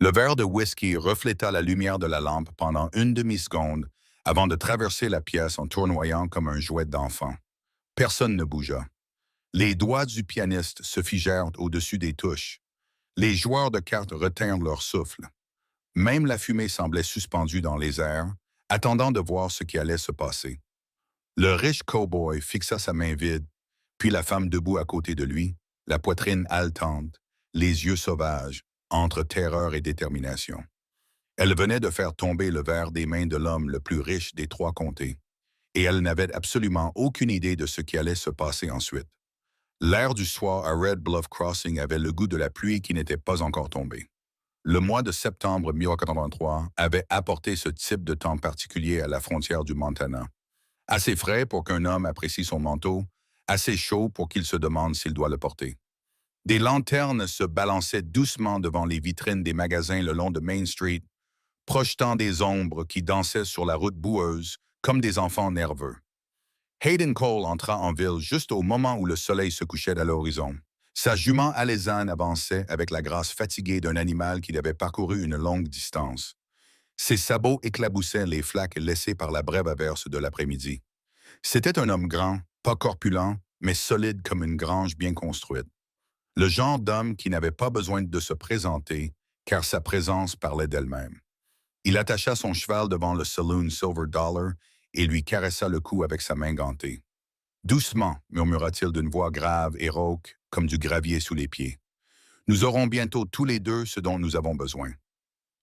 Le verre de whisky refléta la lumière de la lampe pendant une demi-seconde avant de traverser la pièce en tournoyant comme un jouet d'enfant. Personne ne bougea. Les doigts du pianiste se figèrent au-dessus des touches. Les joueurs de cartes retinrent leur souffle. Même la fumée semblait suspendue dans les airs, attendant de voir ce qui allait se passer. Le riche cow-boy fixa sa main vide, puis la femme debout à côté de lui, la poitrine haletante, les yeux sauvages, entre terreur et détermination. Elle venait de faire tomber le verre des mains de l'homme le plus riche des trois comtés, et elle n'avait absolument aucune idée de ce qui allait se passer ensuite. L'air du soir à Red Bluff Crossing avait le goût de la pluie qui n'était pas encore tombée. Le mois de septembre 1983 avait apporté ce type de temps particulier à la frontière du Montana. Assez frais pour qu'un homme apprécie son manteau, assez chaud pour qu'il se demande s'il doit le porter. Des lanternes se balançaient doucement devant les vitrines des magasins le long de Main Street, projetant des ombres qui dansaient sur la route boueuse comme des enfants nerveux. Hayden Cole entra en ville juste au moment où le soleil se couchait à l'horizon. Sa jument alezane avançait avec la grâce fatiguée d'un animal qui avait parcouru une longue distance. Ses sabots éclaboussaient les flaques laissées par la brève averse de l'après-midi. C'était un homme grand, pas corpulent, mais solide comme une grange bien construite. Le genre d'homme qui n'avait pas besoin de se présenter, car sa présence parlait d'elle-même. Il attacha son cheval devant le saloon Silver Dollar et lui caressa le cou avec sa main gantée. Doucement, murmura-t-il d'une voix grave et rauque, comme du gravier sous les pieds. Nous aurons bientôt tous les deux ce dont nous avons besoin.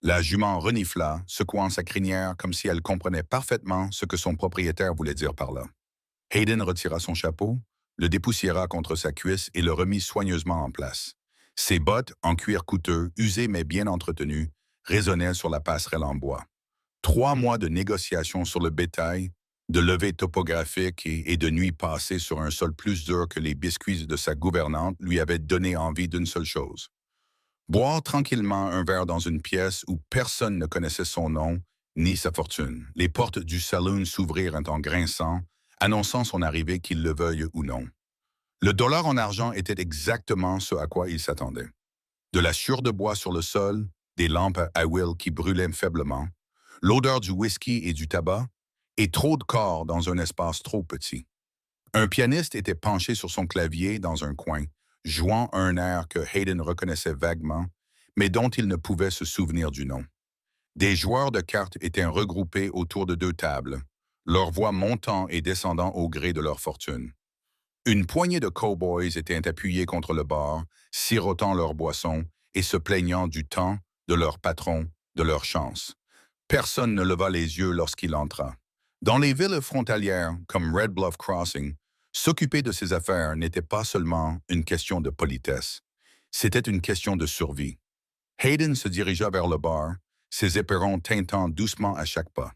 La jument renifla, secouant sa crinière comme si elle comprenait parfaitement ce que son propriétaire voulait dire par là. Hayden retira son chapeau, le dépoussiéra contre sa cuisse et le remit soigneusement en place. Ses bottes, en cuir coûteux, usées mais bien entretenues, résonnaient sur la passerelle en bois. 3 mois de négociations sur le bétail, de levées topographiques et de nuits passées sur un sol plus dur que les biscuits de sa gouvernante lui avaient donné envie d'une seule chose. Boire tranquillement un verre dans une pièce où personne ne connaissait son nom ni sa fortune. Les portes du saloon s'ouvrirent en grinçant, annonçant son arrivée qu'il le veuille ou non. Le dollar en argent était exactement ce à quoi il s'attendait. De la chure de bois sur le sol, des lampes à huile qui brûlaient faiblement, l'odeur du whisky et du tabac, et trop de corps dans un espace trop petit. Un pianiste était penché sur son clavier dans un coin, jouant un air que Hayden reconnaissait vaguement, mais dont il ne pouvait se souvenir du nom. Des joueurs de cartes étaient regroupés autour de 2 tables, leurs voix montant et descendant au gré de leur fortune. Une poignée de cow-boys étaient appuyés contre le bar, sirotant leur boisson et se plaignant du temps, de leur patron, de leur chance. Personne ne leva les yeux lorsqu'il entra. Dans les villes frontalières, comme Red Bluff Crossing, s'occuper de ses affaires n'était pas seulement une question de politesse. C'était une question de survie. Hayden se dirigea vers le bar, ses éperons tintant doucement à chaque pas.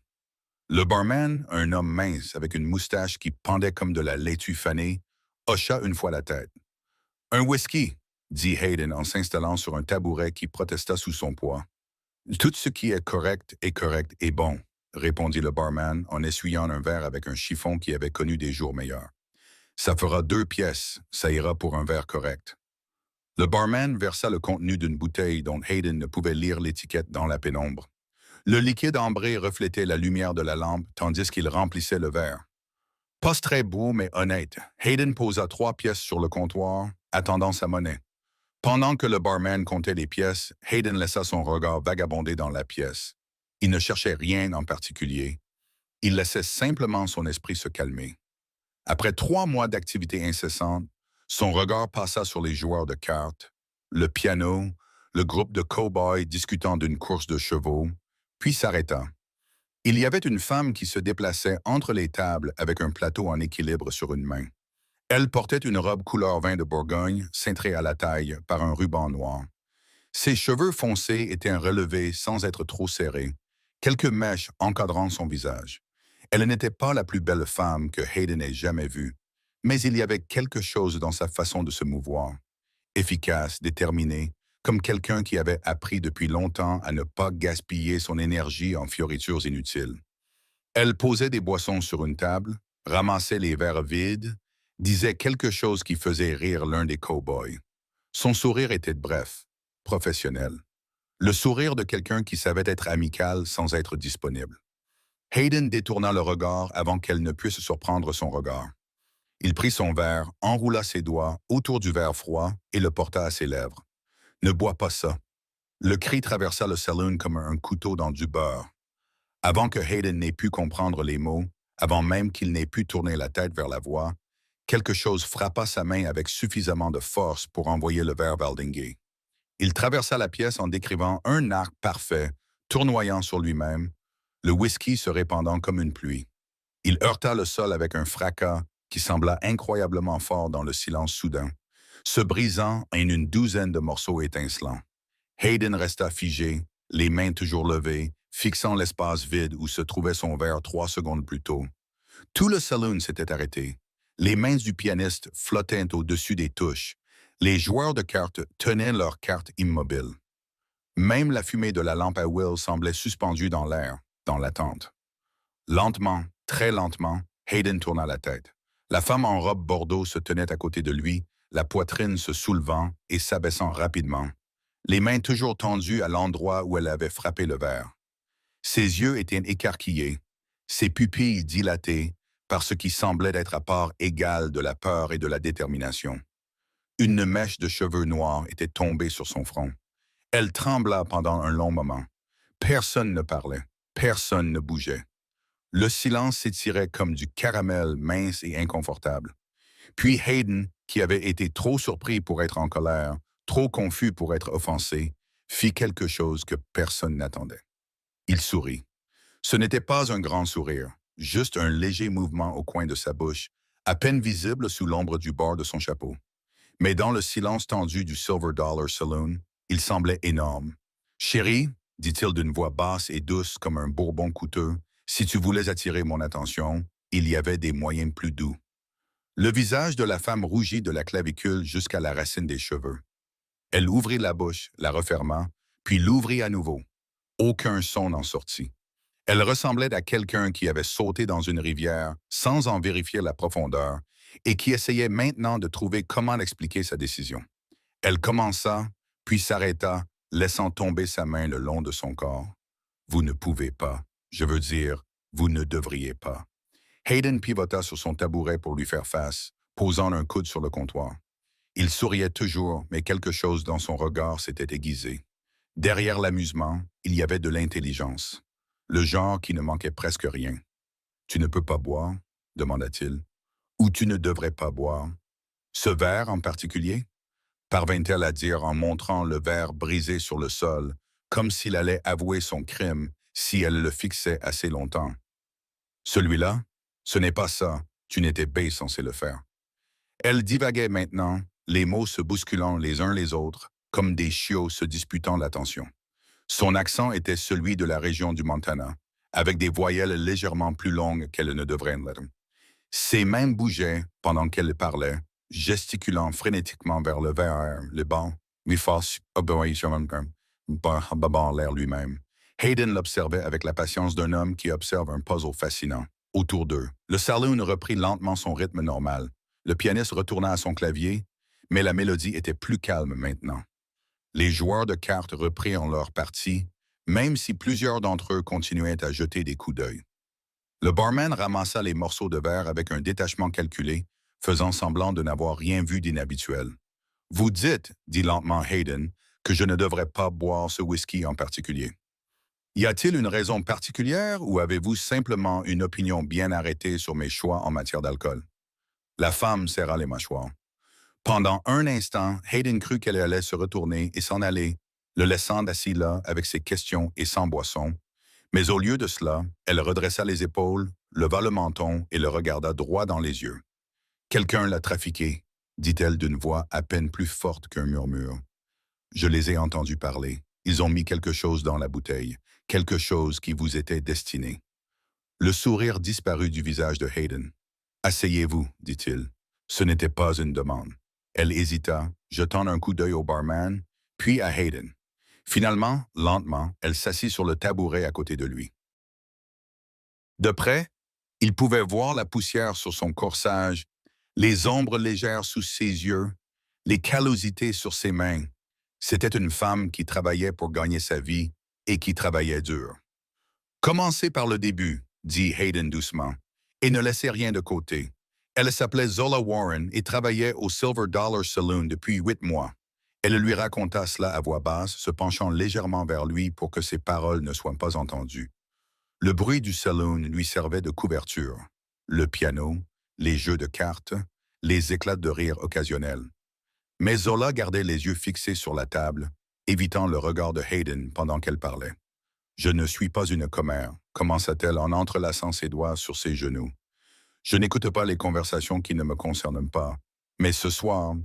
Le barman, un homme mince avec une moustache qui pendait comme de la laitue fanée, hocha une fois la tête. « Un whisky », dit Hayden en s'installant sur un tabouret qui protesta sous son poids. « Tout ce qui est correct et bon », répondit le barman en essuyant un verre avec un chiffon qui avait connu des jours meilleurs. « Ça fera 2 pièces, ça ira pour un verre correct. » Le barman versa le contenu d'une bouteille dont Hayden ne pouvait lire l'étiquette dans la pénombre. Le liquide ambré reflétait la lumière de la lampe tandis qu'il remplissait le verre. Pas très beau, mais honnête, Hayden posa 3 pièces sur le comptoir, attendant sa monnaie. Pendant que le barman comptait les pièces, Hayden laissa son regard vagabonder dans la pièce. Il ne cherchait rien en particulier. Il laissait simplement son esprit se calmer. Après 3 mois d'activité incessante, son regard passa sur les joueurs de cartes, le piano, le groupe de cow-boys discutant d'une course de chevaux, puis s'arrêta. Il y avait une femme qui se déplaçait entre les tables avec un plateau en équilibre sur une main. Elle portait une robe couleur vin de Bourgogne, cintrée à la taille par un ruban noir. Ses cheveux foncés étaient relevés sans être trop serrés, quelques mèches encadrant son visage. Elle n'était pas la plus belle femme que Hayden ait jamais vue, mais il y avait quelque chose dans sa façon de se mouvoir. Efficace, déterminée, comme quelqu'un qui avait appris depuis longtemps à ne pas gaspiller son énergie en fioritures inutiles. Elle posait des boissons sur une table, ramassait les verres vides, disait quelque chose qui faisait rire l'un des cow-boys. Son sourire était bref, professionnel. Le sourire de quelqu'un qui savait être amical sans être disponible. Hayden détourna le regard avant qu'elle ne puisse surprendre son regard. Il prit son verre, enroula ses doigts autour du verre froid et le porta à ses lèvres. « Ne bois pas ça. » Le cri traversa le saloon comme un couteau dans du beurre. Avant que Hayden n'ait pu comprendre les mots, avant même qu'il n'ait pu tourner la tête vers la voix, quelque chose frappa sa main avec suffisamment de force pour envoyer le verre Valdingay. Il traversa la pièce en décrivant un arc parfait, tournoyant sur lui-même, le whisky se répandant comme une pluie. Il heurta le sol avec un fracas qui sembla incroyablement fort dans le silence soudain, se brisant en une douzaine de morceaux étincelants. Hayden resta figé, les mains toujours levées, fixant l'espace vide où se trouvait son verre 3 secondes plus tôt. Tout le saloon s'était arrêté. Les mains du pianiste flottaient au-dessus des touches. Les joueurs de cartes tenaient leurs cartes immobiles. Même la fumée de la lampe à Will semblait suspendue dans l'air, dans l'attente. Lentement, très lentement, Hayden tourna la tête. La femme en robe bordeaux se tenait à côté de lui, la poitrine se soulevant et s'abaissant rapidement, les mains toujours tendues à l'endroit où elle avait frappé le verre. Ses yeux étaient écarquillés, ses pupilles dilatées par ce qui semblait être à part égale de la peur et de la détermination. Une mèche de cheveux noirs était tombée sur son front. Elle trembla pendant un long moment. Personne ne parlait, personne ne bougeait. Le silence s'étirait comme du caramel mince et inconfortable. Puis Hayden, qui avait été trop surpris pour être en colère, trop confus pour être offensé, fit quelque chose que personne n'attendait. Il sourit. Ce n'était pas un grand sourire, juste un léger mouvement au coin de sa bouche, à peine visible sous l'ombre du bord de son chapeau. Mais dans le silence tendu du Silver Dollar Saloon, il semblait énorme. « Chérie, dit-il d'une voix basse et douce comme un bourbon coûteux, si tu voulais attirer mon attention, il y avait des moyens plus doux. » Le visage de la femme rougit de la clavicule jusqu'à la racine des cheveux. Elle ouvrit la bouche, la referma, puis l'ouvrit à nouveau. Aucun son n'en sortit. Elle ressemblait à quelqu'un qui avait sauté dans une rivière sans en vérifier la profondeur et qui essayait maintenant de trouver comment expliquer sa décision. Elle commença, puis s'arrêta, laissant tomber sa main le long de son corps. « Vous ne pouvez pas. Je veux dire, vous ne devriez pas. » Hayden pivota sur son tabouret pour lui faire face, posant un coude sur le comptoir. Il souriait toujours, mais quelque chose dans son regard s'était aiguisé. Derrière l'amusement, il y avait de l'intelligence. Le genre qui ne manquait presque rien. « Tu ne peux pas boire ?» demanda-t-il. « Ou tu ne devrais pas boire. Ce verre en particulier ?» parvint-elle à dire en montrant le verre brisé sur le sol, comme s'il allait avouer son crime si elle le fixait assez longtemps. « Celui-là? Ce n'est pas ça. Tu n'étais pas censé le faire. » Elle divaguait maintenant, les mots se bousculant les uns les autres, comme des chiots se disputant l'attention. Son accent était celui de la région du Montana, avec des voyelles légèrement plus longues qu'elle ne devrait l'être. Ses mains bougeaient pendant qu'elle parlait, gesticulant frénétiquement vers le verre, le banc, lui fasse l'air lui-même. Hayden l'observait avec la patience d'un homme qui observe un puzzle fascinant. Autour d'eux, le saloon reprit lentement son rythme normal. Le pianiste retourna à son clavier, mais la mélodie était plus calme maintenant. Les joueurs de cartes reprirent leur partie, même si plusieurs d'entre eux continuaient à jeter des coups d'œil. Le barman ramassa les morceaux de verre avec un détachement calculé, faisant semblant de n'avoir rien vu d'inhabituel. « Vous dites, dit lentement Hayden, que je ne devrais pas boire ce whisky en particulier. Y a-t-il une raison particulière ou avez-vous simplement une opinion bien arrêtée sur mes choix en matière d'alcool? » La femme serra les mâchoires. Pendant un instant, Hayden crut qu'elle allait se retourner et s'en aller, le laissant assis là avec ses questions et sans boisson. Mais au lieu de cela, elle redressa les épaules, leva le menton et le regarda droit dans les yeux. « Quelqu'un l'a trafiqué, » dit-elle d'une voix à peine plus forte qu'un murmure. « Je les ai entendus parler. Ils ont mis quelque chose dans la bouteille, quelque chose qui vous était destiné. » Le sourire disparut du visage de Hayden. « Asseyez-vous, dit-il. Ce n'était pas une demande. » Elle hésita, jetant un coup d'œil au barman, puis à Hayden. Finalement, lentement, elle s'assit sur le tabouret à côté de lui. De près, il pouvait voir la poussière sur son corsage, les ombres légères sous ses yeux, les callosités sur ses mains. C'était une femme qui travaillait pour gagner sa vie et qui travaillait dur. Commencez par le début, dit Hayden doucement, et ne laissez rien de côté. Elle s'appelait Zola Warren et travaillait au Silver Dollar Saloon depuis 8 mois. Elle lui raconta cela à voix basse, se penchant légèrement vers lui pour que ses paroles ne soient pas entendues. Le bruit du saloon lui servait de couverture. Le piano, les jeux de cartes, les éclats de rire occasionnels. Mais Zola gardait les yeux fixés sur la table, évitant le regard de Hayden pendant qu'elle parlait. Je ne suis pas une commère, commença-t-elle en entrelaçant ses doigts sur ses genoux. Je n'écoute pas les conversations qui ne me concernent pas. Mais ce soir,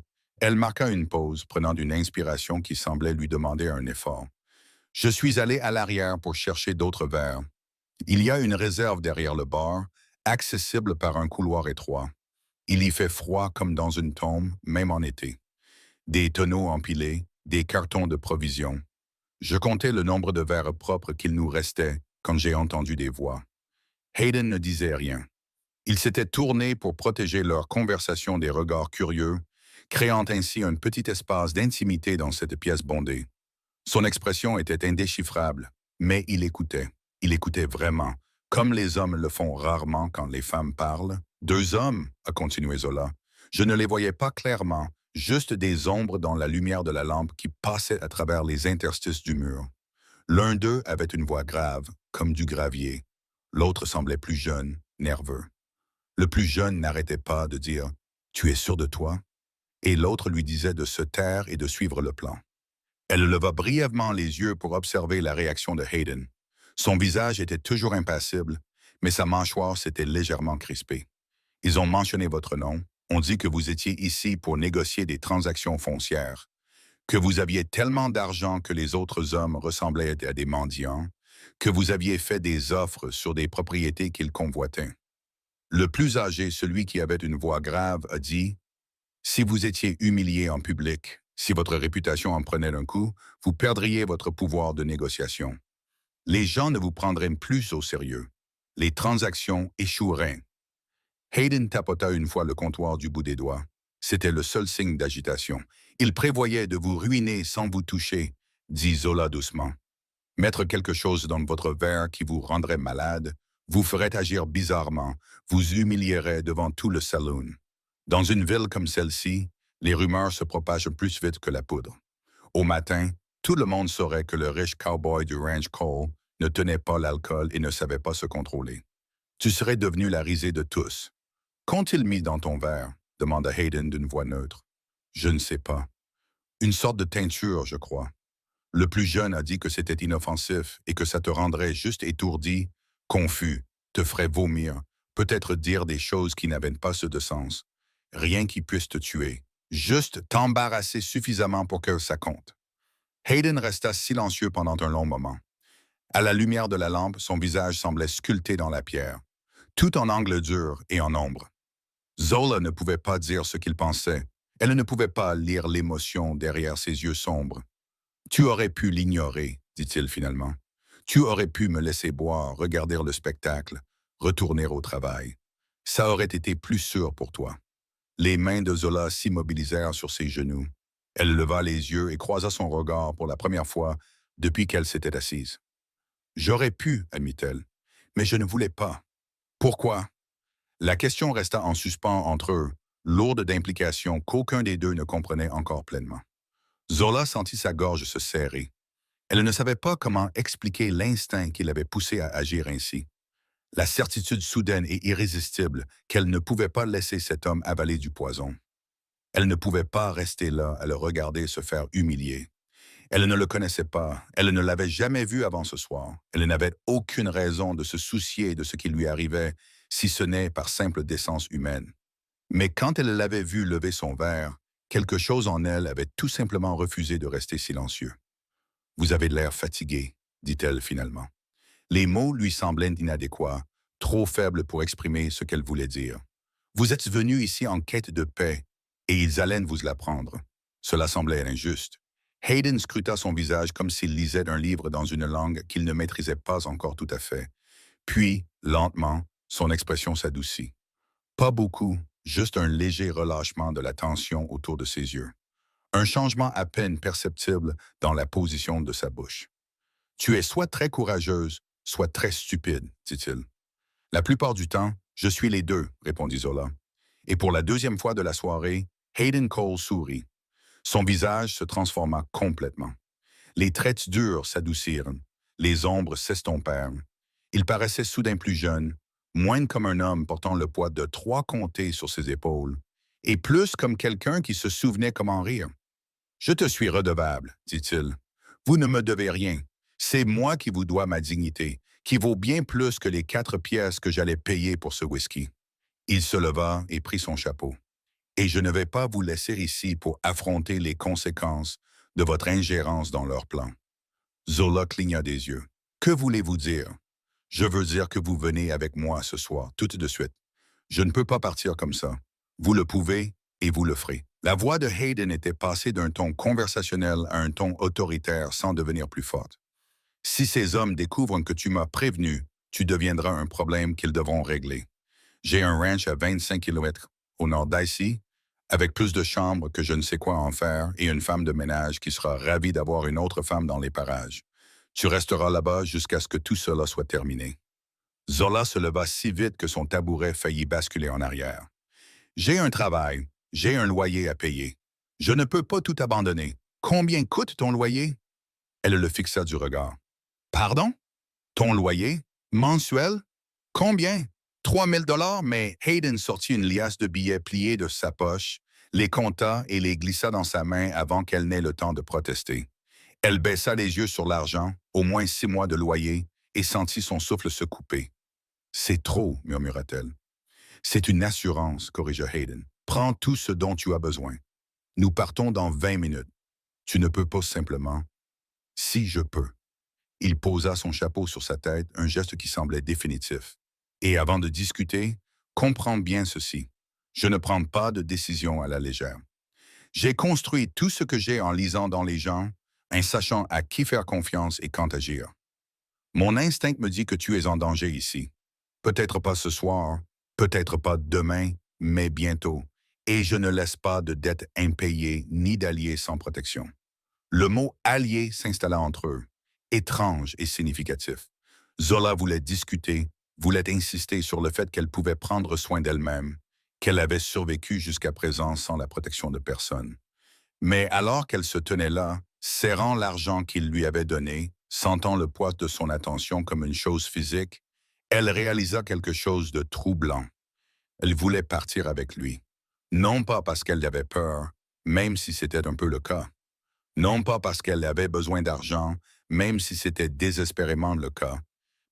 elle marqua une pause, prenant une inspiration qui semblait lui demander un effort. Je suis allé à l'arrière pour chercher d'autres verres. Il y a une réserve derrière le bar, accessible par un couloir étroit. Il y fait froid comme dans une tombe, même en été. Des tonneaux empilés, des cartons de provisions. Je comptais le nombre de verres propres qu'il nous restait quand j'ai entendu des voix. Hayden ne disait rien. Il s'était tourné pour protéger leur conversation des regards curieux, créant ainsi un petit espace d'intimité dans cette pièce bondée. Son expression était indéchiffrable, mais il écoutait. Il écoutait vraiment, comme les hommes le font rarement quand les femmes parlent. Deux hommes, a continué Zola. Je ne les voyais pas clairement, juste des ombres dans la lumière de la lampe qui passaient à travers les interstices du mur. L'un d'eux avait une voix grave, comme du gravier. L'autre semblait plus jeune, nerveux. Le plus jeune n'arrêtait pas de dire « Tu es sûr de toi ?» et l'autre lui disait de se taire et de suivre le plan. Elle leva brièvement les yeux pour observer la réaction de Hayden. Son visage était toujours impassible, mais sa mâchoire s'était légèrement crispée. « Ils ont mentionné votre nom. On dit que vous étiez ici pour négocier des transactions foncières, que vous aviez tellement d'argent que les autres hommes ressemblaient à des mendiants, que vous aviez fait des offres sur des propriétés qu'ils convoitaient. » Le plus âgé, celui qui avait une voix grave, a dit « Si vous étiez humilié en public, si votre réputation en prenait un coup, vous perdriez votre pouvoir de négociation. Les gens ne vous prendraient plus au sérieux. Les transactions échoueraient. » Hayden tapota une fois le comptoir du bout des doigts. C'était le seul signe d'agitation. « Il prévoyait de vous ruiner sans vous toucher, » dit Zola doucement. « Mettre quelque chose dans votre verre qui vous rendrait malade, vous ferait agir bizarrement, vous humilierait devant tout le saloon. Dans une ville comme celle-ci, les rumeurs se propagent plus vite que la poudre. Au matin, tout le monde saurait que le riche cowboy du ranch Cole ne tenait pas l'alcool et ne savait pas se contrôler. Tu serais devenu la risée de tous. Qu'ont-ils mis dans ton verre? Demanda Hayden d'une voix neutre. Je ne sais pas. Une sorte de teinture, je crois. Le plus jeune a dit que c'était inoffensif et que ça te rendrait juste étourdi, confus, te ferait vomir, peut-être dire des choses qui n'avaient pas de sens. Rien qui puisse te tuer. Juste t'embarrasser suffisamment pour que ça compte. Hayden resta silencieux pendant un long moment. À la lumière de la lampe, son visage semblait sculpté dans la pierre, tout en angle dur et en ombre. Zola ne pouvait pas dire ce qu'il pensait. Elle ne pouvait pas lire l'émotion derrière ses yeux sombres. « Tu aurais pu l'ignorer, dit-il finalement. Tu aurais pu me laisser boire, regarder le spectacle, retourner au travail. Ça aurait été plus sûr pour toi. » Les mains de Zola s'immobilisèrent sur ses genoux. Elle leva les yeux et croisa son regard pour la première fois depuis qu'elle s'était assise. « J'aurais pu, admit-elle, mais je ne voulais pas. Pourquoi? » La question resta en suspens entre eux, lourde d'implications qu'aucun des deux ne comprenait encore pleinement. Zola sentit sa gorge se serrer. Elle ne savait pas comment expliquer l'instinct qui l'avait poussée à agir ainsi. La certitude soudaine et irrésistible qu'elle ne pouvait pas laisser cet homme avaler du poison. Elle ne pouvait pas rester là à le regarder se faire humilier. Elle ne le connaissait pas, elle ne l'avait jamais vu avant ce soir. Elle n'avait aucune raison de se soucier de ce qui lui arrivait, si ce n'est par simple décence humaine. Mais quand elle l'avait vu lever son verre, quelque chose en elle avait tout simplement refusé de rester silencieux. « Vous avez l'air fatigué, » dit-elle finalement. Les mots lui semblaient inadéquats, trop faibles pour exprimer ce qu'elle voulait dire. « Vous êtes venu ici en quête de paix, et ils allaient vous l'apprendre. » Cela semblait injuste. Hayden scruta son visage comme s'il lisait un livre dans une langue qu'il ne maîtrisait pas encore tout à fait. Puis, lentement, son expression s'adoucit. Pas beaucoup, juste un léger relâchement de la tension autour de ses yeux. Un changement à peine perceptible dans la position de sa bouche. Tu es soit très courageuse, soit très stupide, dit-il. La plupart du temps, je suis les deux, répondit Zola. Et pour la deuxième fois de la soirée, Hayden Cole sourit. Son visage se transforma complètement. Les traits durs s'adoucirent, les ombres s'estompèrent. Il paraissait soudain plus jeune, moins comme un homme portant le poids de 3 comtés sur ses épaules, et plus comme quelqu'un qui se souvenait comment rire. Je te suis redevable, dit-il. Vous ne me devez rien. C'est moi qui vous dois ma dignité, qui vaut bien plus que les 4 pièces que j'allais payer pour ce whisky. Il se leva et prit son chapeau. Et je ne vais pas vous laisser ici pour affronter les conséquences de votre ingérence dans leur plan. Zola cligna des yeux. Que voulez-vous dire? Je veux dire que vous venez avec moi ce soir, tout de suite. Je ne peux pas partir comme ça. Vous le pouvez et vous le ferez. La voix de Hayden était passée d'un ton conversationnel à un ton autoritaire sans devenir plus forte. Si ces hommes découvrent que tu m'as prévenu, tu deviendras un problème qu'ils devront régler. J'ai un ranch à 25 kilomètres au nord d'ici, avec plus de chambres que je ne sais quoi en faire et une femme de ménage qui sera ravie d'avoir une autre femme dans les parages. Tu resteras là-bas jusqu'à ce que tout cela soit terminé. Zola se leva si vite que son tabouret faillit basculer en arrière. J'ai un travail, j'ai un loyer à payer. Je ne peux pas tout abandonner. Combien coûte ton loyer? Elle le fixa du regard. Pardon? Ton loyer? Mensuel? Combien? 3 000 $, mais Hayden sortit une liasse de billets pliés de sa poche, les compta et les glissa dans sa main avant qu'elle n'ait le temps de protester. Elle baissa les yeux sur l'argent, au moins 6 mois de loyer, et sentit son souffle se couper. C'est trop, murmura-t-elle. C'est une assurance, corrigea Hayden. Prends tout ce dont tu as besoin. Nous partons dans 20 minutes. Tu ne peux pas simplement. Si je peux. Il posa son chapeau sur sa tête, un geste qui semblait définitif. Et avant de discuter, comprends bien ceci. Je ne prends pas de décision à la légère. J'ai construit tout ce que j'ai en lisant dans les gens, en sachant à qui faire confiance et quand agir. Mon instinct me dit que tu es en danger ici. Peut-être pas ce soir, peut-être pas demain, mais bientôt. Et je ne laisse pas de dettes impayées ni d'alliés sans protection. Le mot allié s'installa entre eux, étrange et significatif. Zola voulait discuter, voulait insister sur le fait qu'elle pouvait prendre soin d'elle-même, qu'elle avait survécu jusqu'à présent sans la protection de personne. Mais alors qu'elle se tenait là, serrant l'argent qu'il lui avait donné, sentant le poids de son attention comme une chose physique, elle réalisa quelque chose de troublant. Elle voulait partir avec lui. Non pas parce qu'elle avait peur, même si c'était un peu le cas. Non pas parce qu'elle avait besoin d'argent, même si c'était désespérément le cas,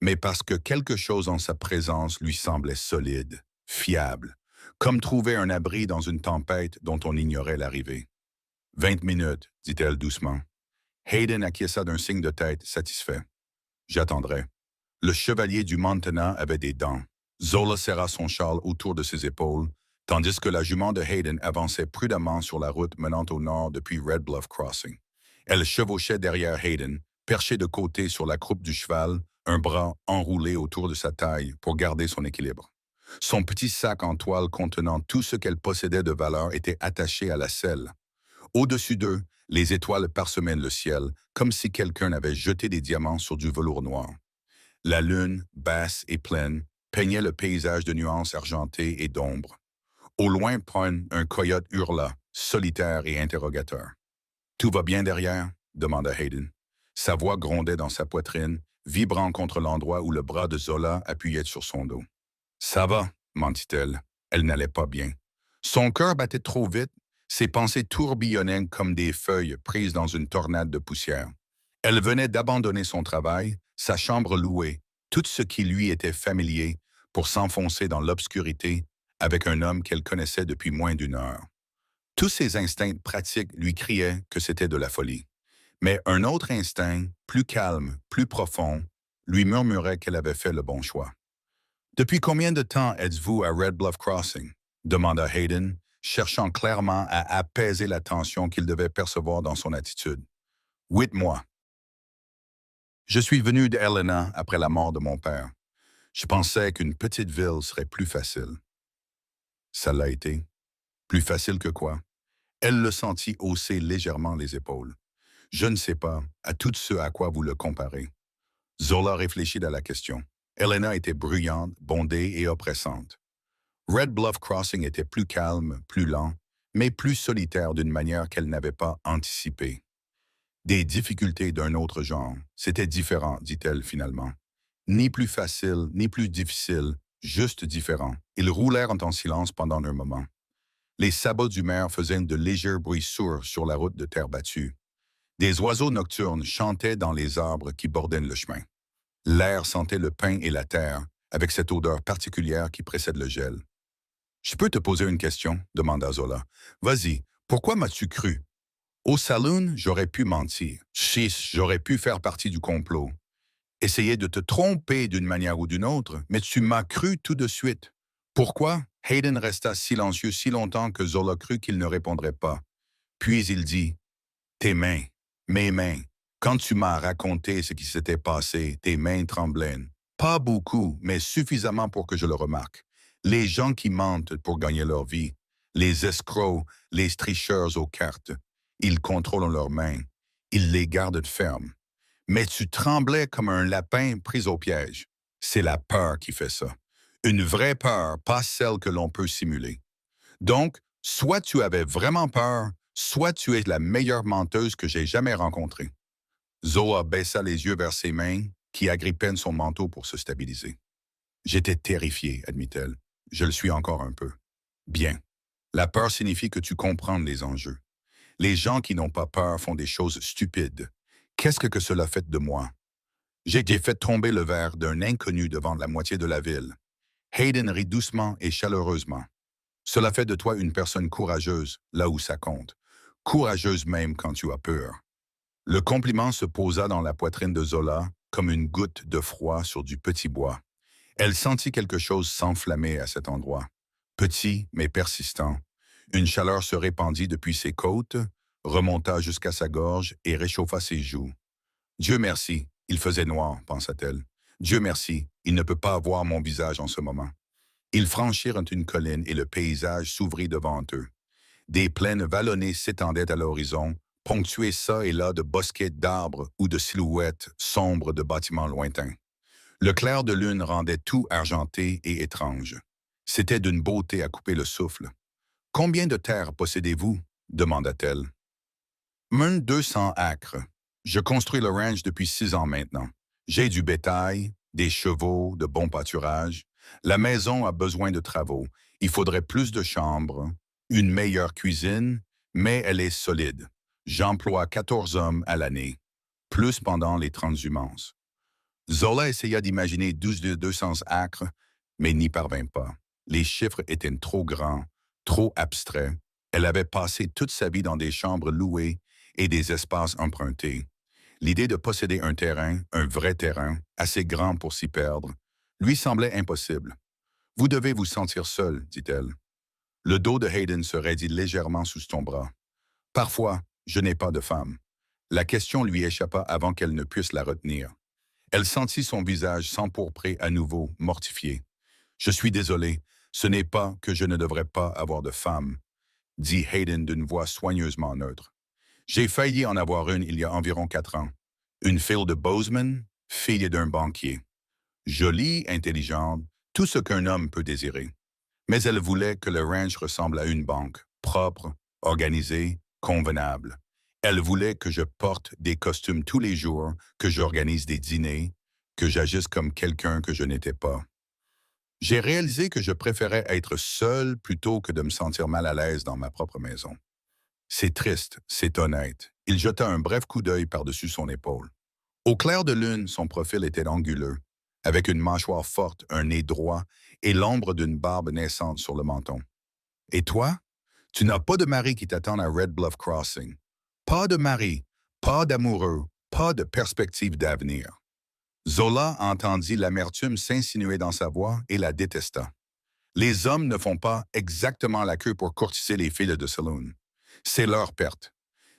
mais parce que quelque chose en sa présence lui semblait solide, fiable, comme trouver un abri dans une tempête dont on ignorait l'arrivée. 20 minutes, dit-elle doucement. Hayden acquiesça d'un signe de tête satisfait. J'attendrai. Le chevalier du Montana avait des dents. Zola serra son châle autour de ses épaules, tandis que la jument de Hayden avançait prudemment sur la route menant au nord depuis Red Bluff Crossing. Elle chevauchait derrière Hayden, perchée de côté sur la croupe du cheval, un bras enroulé autour de sa taille pour garder son équilibre. Son petit sac en toile contenant tout ce qu'elle possédait de valeur était attaché à la selle. Au-dessus d'eux, les étoiles parsemaient le ciel, comme si quelqu'un avait jeté des diamants sur du velours noir. La lune, basse et pleine, peignait le paysage de nuances argentées et d'ombre. Au loin, un coyote hurla, solitaire et interrogateur. « Tout va bien derrière? » demanda Hayden. Sa voix grondait dans sa poitrine, vibrant contre l'endroit où le bras de Zola appuyait sur son dos. « Ça va, mentit-elle. Elle n'allait pas bien. Son cœur battait trop vite, ses pensées tourbillonnaient comme des feuilles prises dans une tornade de poussière. Elle venait d'abandonner son travail, sa chambre louée, tout ce qui lui était familier, pour s'enfoncer dans l'obscurité avec un homme qu'elle connaissait depuis moins d'1 heure. Tous ses instincts pratiques lui criaient que c'était de la folie. Mais un autre instinct, plus calme, plus profond, lui murmurait qu'elle avait fait le bon choix. « Depuis combien de temps êtes-vous à Red Bluff Crossing? » demanda Hayden, cherchant clairement à apaiser la tension qu'il devait percevoir dans son attitude. « 8 mois. Je suis venu de Helena après la mort de mon père. Je pensais qu'une petite ville serait plus facile. Ça l'a été. Plus facile que quoi? Elle le sentit hausser légèrement les épaules. Je ne sais pas, à tout ce à quoi vous le comparez. Zola réfléchit à la question. Helena était bruyante, bondée et oppressante. Red Bluff Crossing était plus calme, plus lent, mais plus solitaire d'une manière qu'elle n'avait pas anticipée. Des difficultés d'un autre genre. C'était différent, dit-elle finalement. Ni plus facile, ni plus difficile, juste différent. Ils roulèrent en silence pendant un moment. Les sabots du maire faisaient de légers bruits sourds sur la route de terre battue. Des oiseaux nocturnes chantaient dans les arbres qui bordaient le chemin. L'air sentait le pain et la terre, avec cette odeur particulière qui précède le gel. « Je peux te poser une question ?» demanda Zola. « Vas-y, pourquoi m'as-tu cru? Au saloon, j'aurais pu mentir. Chiche, j'aurais pu faire partie du complot. Essayer de te tromper d'une manière ou d'une autre, mais tu m'as cru tout de suite. Pourquoi? » Hayden resta silencieux si longtemps que Zola crut qu'il ne répondrait pas. Puis il dit, « Tes mains, mes mains. Quand tu m'as raconté ce qui s'était passé, tes mains tremblaient. Pas beaucoup, mais suffisamment pour que je le remarque. Les gens qui mentent pour gagner leur vie, les escrocs, les tricheurs aux cartes, ils contrôlent leurs mains. Ils les gardent fermes. Mais tu tremblais comme un lapin pris au piège. C'est la peur qui fait ça. Une vraie peur, pas celle que l'on peut simuler. Donc, soit tu avais vraiment peur, soit tu es la meilleure menteuse que j'ai jamais rencontrée. » Zoa baissa les yeux vers ses mains, qui agrippaient son manteau pour se stabiliser. « J'étais terrifiée, admit-elle. Je le suis encore un peu. » « Bien. La peur signifie que tu comprends les enjeux. Les gens qui n'ont pas peur font des choses stupides. Qu'est-ce que cela fait de moi? J'ai fait tomber le verre d'un inconnu devant la moitié de la ville. Hayden rit doucement et chaleureusement. Cela fait de toi une personne courageuse, là où ça compte. Courageuse même quand tu as peur. Le compliment se posa dans la poitrine de Zola comme une goutte de froid sur du petit bois. Elle sentit quelque chose s'enflammer à cet endroit. Petit, mais persistant. Une chaleur se répandit depuis ses côtes, remonta jusqu'à sa gorge et réchauffa ses joues. Dieu merci, il faisait noir, pensa-t-elle. Dieu merci, il ne peut pas voir mon visage en ce moment. Ils franchirent une colline et le paysage s'ouvrit devant eux. Des plaines vallonnées s'étendaient à l'horizon, ponctuées çà et là de bosquets d'arbres ou de silhouettes sombres de bâtiments lointains. Le clair de lune rendait tout argenté et étrange. C'était d'une beauté à couper le souffle. « Combien de terre possédez-vous? » demanda-t-elle. « 200 acres. Je construis le ranch depuis 6 ans maintenant. J'ai du bétail, des chevaux, de bons pâturages. La maison a besoin de travaux. Il faudrait plus de chambres, une meilleure cuisine, mais elle est solide. J'emploie 14 hommes à l'année, plus pendant les transhumances. » Zola essaya d'imaginer 200 acres, mais n'y parvint pas. Les chiffres étaient trop grands, trop abstraits. Elle avait passé toute sa vie dans des chambres louées et des espaces empruntés. L'idée de posséder un vrai terrain, assez grand pour s'y perdre, lui semblait impossible. « Vous devez vous sentir seul, dit-elle. » Le dos de Hayden se raidit légèrement sous son bras. « Parfois, je n'ai pas de femme. » La question lui échappa avant qu'elle ne puisse la retenir. Elle sentit son visage s'empourprer à nouveau, mortifié. « Je suis désolé, ce n'est pas que je ne devrais pas avoir de femme, » dit Hayden d'une voix soigneusement neutre. « J'ai failli en avoir une il y a environ 4 ans. Une Phil de Bozeman, fille d'un banquier. Jolie, intelligente, tout ce qu'un homme peut désirer. Mais elle voulait que le ranch ressemble à une banque, propre, organisée, convenable. Elle voulait que je porte des costumes tous les jours, que j'organise des dîners, que j'agisse comme quelqu'un que je n'étais pas. J'ai réalisé que je préférais être seul plutôt que de me sentir mal à l'aise dans ma propre maison. C'est triste, c'est honnête. » Il jeta un bref coup d'œil par-dessus son épaule. Au clair de lune, son profil était anguleux, avec une mâchoire forte, un nez droit et l'ombre d'une barbe naissante sur le menton. « Et toi? Tu n'as pas de mari qui t'attend à Red Bluff Crossing. Pas de mari, pas d'amoureux, pas de perspective d'avenir. » Zola entendit l'amertume s'insinuer dans sa voix et la détesta. Les hommes ne font pas exactement la queue pour courtiser les filles de saloon. C'est leur perte.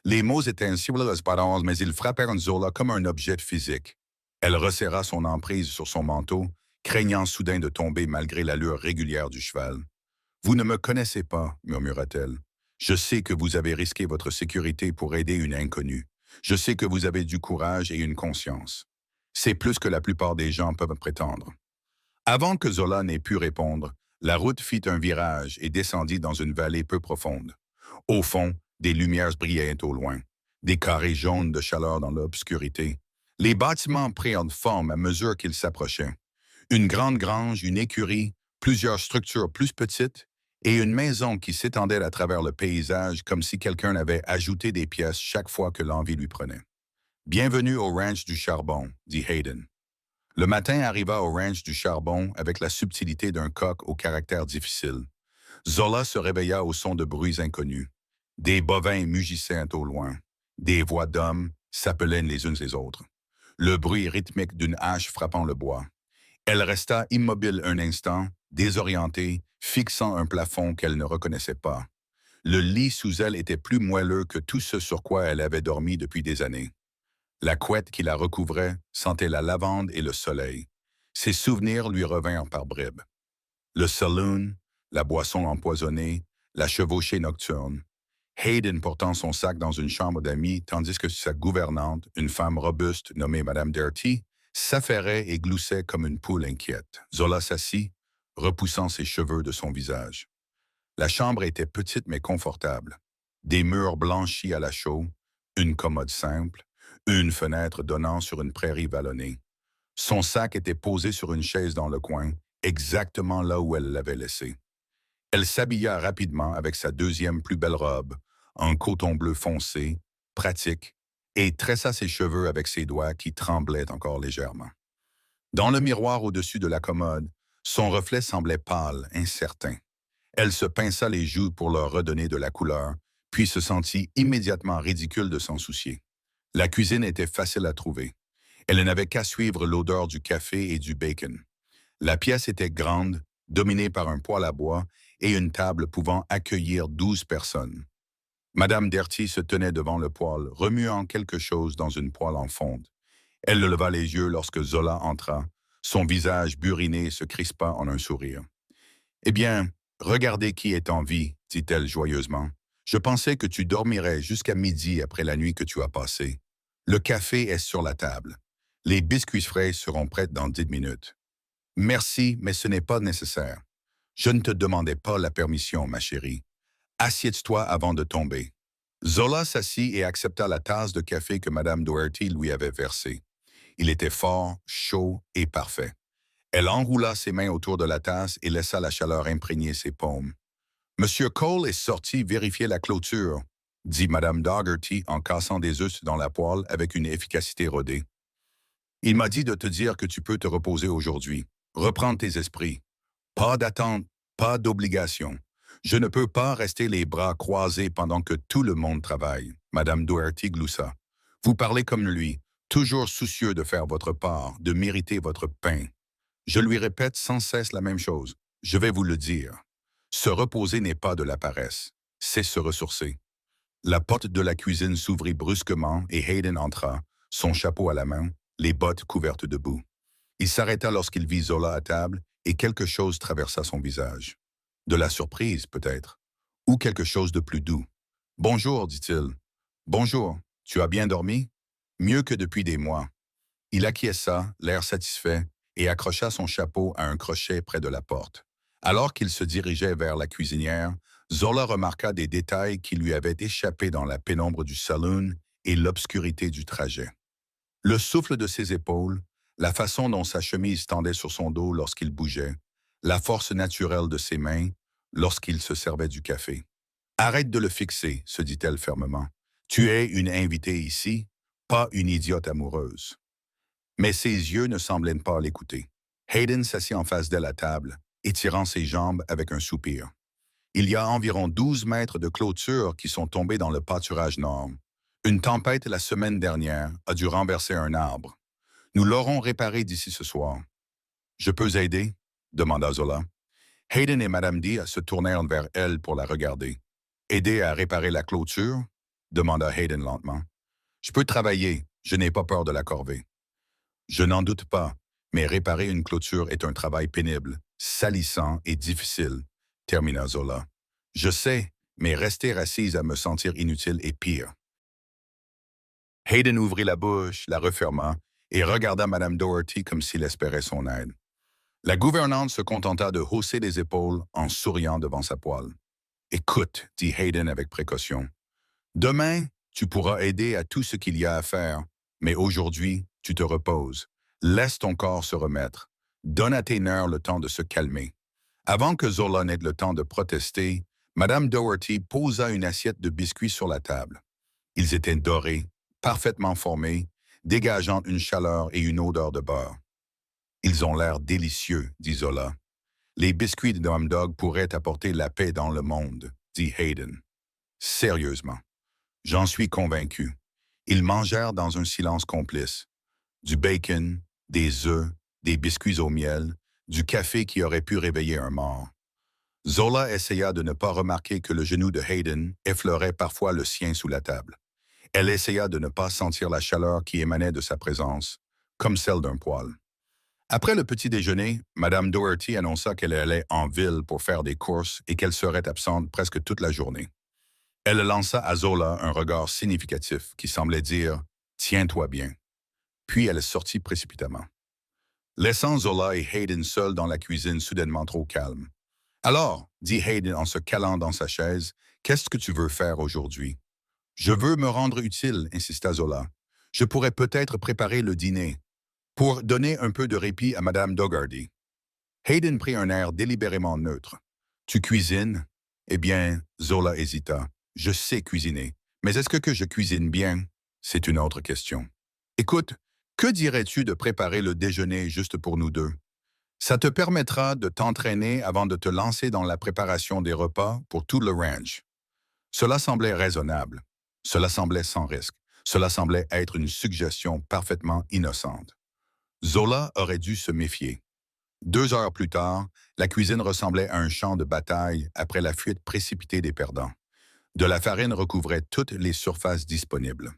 Les mots étaient insibles paroles, mais ils frappèrent Zola comme un objet physique. Elle resserra son emprise sur son manteau, craignant soudain de tomber malgré l'allure régulière du cheval. « Vous ne me connaissez pas, » murmura-t-elle. Je sais que vous avez risqué votre sécurité pour aider une inconnue. Je sais que vous avez du courage et une conscience. C'est plus que la plupart des gens peuvent prétendre. Avant que Zola n'ait pu répondre, la route fit un virage et descendit dans une vallée peu profonde. Au fond, des lumières brillaient au loin, des carrés jaunes de chaleur dans l'obscurité. Les bâtiments prirent forme à mesure qu'ils s'approchaient. Une grande grange, une écurie, plusieurs structures plus petites et une maison qui s'étendait à travers le paysage comme si quelqu'un avait ajouté des pièces chaque fois que l'envie lui prenait. Bienvenue au ranch du charbon, dit Hayden. Le matin arriva au ranch du charbon avec la subtilité d'un coq au caractère difficile. Zola se réveilla au son de bruits inconnus. Des bovins mugissaient au loin. Des voix d'hommes s'appelaient les unes les autres. Le bruit rythmique d'une hache frappant le bois. Elle resta immobile un instant, désorientée, fixant un plafond qu'elle ne reconnaissait pas. Le lit sous elle était plus moelleux que tout ce sur quoi elle avait dormi depuis des années. La couette qui la recouvrait sentait la lavande et le soleil. Ses souvenirs lui revinrent par bribes. Le saloon, la boisson empoisonnée, la chevauchée nocturne. Hayden portant son sac dans une chambre d'amis, tandis que sa gouvernante, une femme robuste nommée Madame Dirty, s'affairait et gloussait comme une poule inquiète. Zola s'assit, repoussant ses cheveux de son visage. La chambre était petite mais confortable. Des murs blanchis à la chaux, une commode simple, une fenêtre donnant sur une prairie vallonnée. Son sac était posé sur une chaise dans le coin, exactement là où elle l'avait laissé. Elle s'habilla rapidement avec sa deuxième plus belle robe, un coton bleu foncé, pratique, et tressa ses cheveux avec ses doigts qui tremblaient encore légèrement. Dans le miroir au-dessus de la commode, son reflet semblait pâle, incertain. Elle se pinça les joues pour leur redonner de la couleur, puis se sentit immédiatement ridicule de s'en soucier. La cuisine était facile à trouver. Elle n'avait qu'à suivre l'odeur du café et du bacon. La pièce était grande, dominée par un poêle à bois et une table pouvant accueillir 12 personnes. Madame Dirty se tenait devant le poêle, remuant quelque chose dans une poêle en fonte. Elle leva les yeux lorsque Zola entra. Son visage buriné se crispa en un sourire. « Eh bien, regardez qui est en vie, dit-elle joyeusement. Je pensais que tu dormirais jusqu'à midi après la nuit que tu as passée. Le café est sur la table. Les biscuits frais seront prêts dans 10 minutes. Merci, mais ce n'est pas nécessaire. Je ne te demandais pas la permission, ma chérie. Assieds-toi avant de tomber. » Zola s'assit et accepta la tasse de café que Madame Doherty lui avait versée. Il était fort, chaud et parfait. Elle enroula ses mains autour de la tasse et laissa la chaleur imprégner ses paumes. « Monsieur Cole est sorti vérifier la clôture, » dit Madame Dougherty en cassant des œufs dans la poêle avec une efficacité rodée. « Il m'a dit de te dire que tu peux te reposer aujourd'hui. Reprends tes esprits. Pas d'attente, pas d'obligation. Je ne peux pas rester les bras croisés pendant que tout le monde travaille. » Madame Doherty gloussa. « Vous parlez comme lui, toujours soucieux de faire votre part, de mériter votre pain. Je lui répète sans cesse la même chose. Je vais vous le dire. Se reposer n'est pas de la paresse, c'est se ressourcer. » La porte de la cuisine s'ouvrit brusquement et Hayden entra, son chapeau à la main, les bottes couvertes de boue. Il s'arrêta lorsqu'il vit Zola à table et quelque chose traversa son visage. De la surprise, peut-être, ou quelque chose de plus doux. « Bonjour, dit-il. « Bonjour, tu as bien dormi? » « Mieux que depuis des mois. » Il acquiesça, l'air satisfait, et accrocha son chapeau à un crochet près de la porte. Alors qu'il se dirigeait vers la cuisinière, Zola remarqua des détails qui lui avaient échappé dans la pénombre du saloon et l'obscurité du trajet. Le souffle de ses épaules, la façon dont sa chemise tendait sur son dos lorsqu'il bougeait, la force naturelle de ses mains lorsqu'il se servait du café. « Arrête de le fixer, » se dit-elle fermement. « Tu es une invitée ici, pas une idiote amoureuse. » Mais ses yeux ne semblaient pas l'écouter. Hayden s'assit en face d'elle à table, étirant ses jambes avec un soupir. « Il y a environ 12 mètres de clôture qui sont tombés dans le pâturage nord. Une tempête la semaine dernière a dû renverser un arbre. Nous l'aurons réparé d'ici ce soir. »« Je peux aider ?» demanda Zola. Hayden et Madame D se tournèrent vers elle pour la regarder. « Aider à réparer la clôture ?» demanda Hayden lentement. « Je peux travailler, je n'ai pas peur de la corvée. » « Je n'en doute pas, mais réparer une clôture est un travail pénible, salissant et difficile, » termina Zola. « Je sais, mais rester assise à me sentir inutile est pire. Hayden ouvrit la bouche, la referma, et regarda Madame Doherty comme s'il espérait son aide. La gouvernante se contenta de hausser les épaules en souriant devant sa poêle. Écoute, dit Hayden avec précaution. Demain, tu pourras aider à tout ce qu'il y a à faire, mais aujourd'hui, tu te reposes. Laisse ton corps se remettre. Donne à tes nerfs le temps de se calmer. Avant que Zola n'ait le temps de protester, Madame Doherty posa une assiette de biscuits sur la table. Ils étaient dorés, parfaitement formés, dégageant une chaleur et une odeur de beurre. Ils ont l'air délicieux, dit Zola. Les biscuits de Dom Dog pourraient apporter la paix dans le monde, dit Hayden. Sérieusement, j'en suis convaincu. Ils mangèrent dans un silence complice. Du bacon, des œufs, des biscuits au miel, du café qui aurait pu réveiller un mort. Zola essaya de ne pas remarquer que le genou de Hayden effleurait parfois le sien sous la table. Elle essaya de ne pas sentir la chaleur qui émanait de sa présence, comme celle d'un poêle. Après le petit déjeuner, Madame Doherty annonça qu'elle allait en ville pour faire des courses et qu'elle serait absente presque toute la journée. Elle lança à Zola un regard significatif qui semblait dire « Tiens-toi bien ». Puis elle sortit précipitamment, laissant Zola et Hayden seuls dans la cuisine soudainement trop calme. « Alors, dit Hayden en se calant dans sa chaise, qu'est-ce que tu veux faire aujourd'hui? »« Je veux me rendre utile, insista Zola. Je pourrais peut-être préparer le dîner, pour donner un peu de répit à Madame Doherty. » Hayden prit un air délibérément neutre. « Tu cuisines? » Eh bien, Zola hésita. « Je sais cuisiner, mais est-ce que je cuisine bien? C'est une autre question. Écoute, que dirais-tu de préparer le déjeuner juste pour nous deux? Ça te permettra de t'entraîner avant de te lancer dans la préparation des repas pour tout le ranch. » Cela semblait raisonnable. Cela semblait sans risque. Cela semblait être une suggestion parfaitement innocente. Zola aurait dû se méfier. 2 heures plus tard, la cuisine ressemblait à un champ de bataille après la fuite précipitée des perdants. De la farine recouvrait toutes les surfaces disponibles.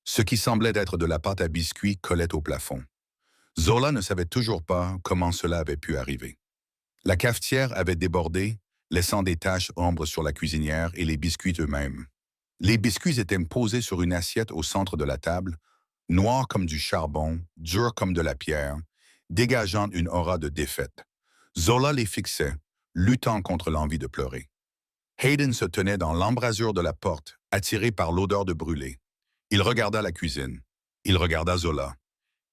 Ce qui semblait être de la pâte à biscuits collait au plafond. Zola ne savait toujours pas comment cela avait pu arriver. La cafetière avait débordé, laissant des taches ombres sur la cuisinière et les biscuits eux-mêmes. Les biscuits étaient posés sur une assiette au centre de la table, noirs comme du charbon, durs comme de la pierre, dégageant une aura de défaite. Zola les fixait, luttant contre l'envie de pleurer. Hayden se tenait dans l'embrasure de la porte, attiré par l'odeur de brûlé. Il regarda la cuisine. Il regarda Zola.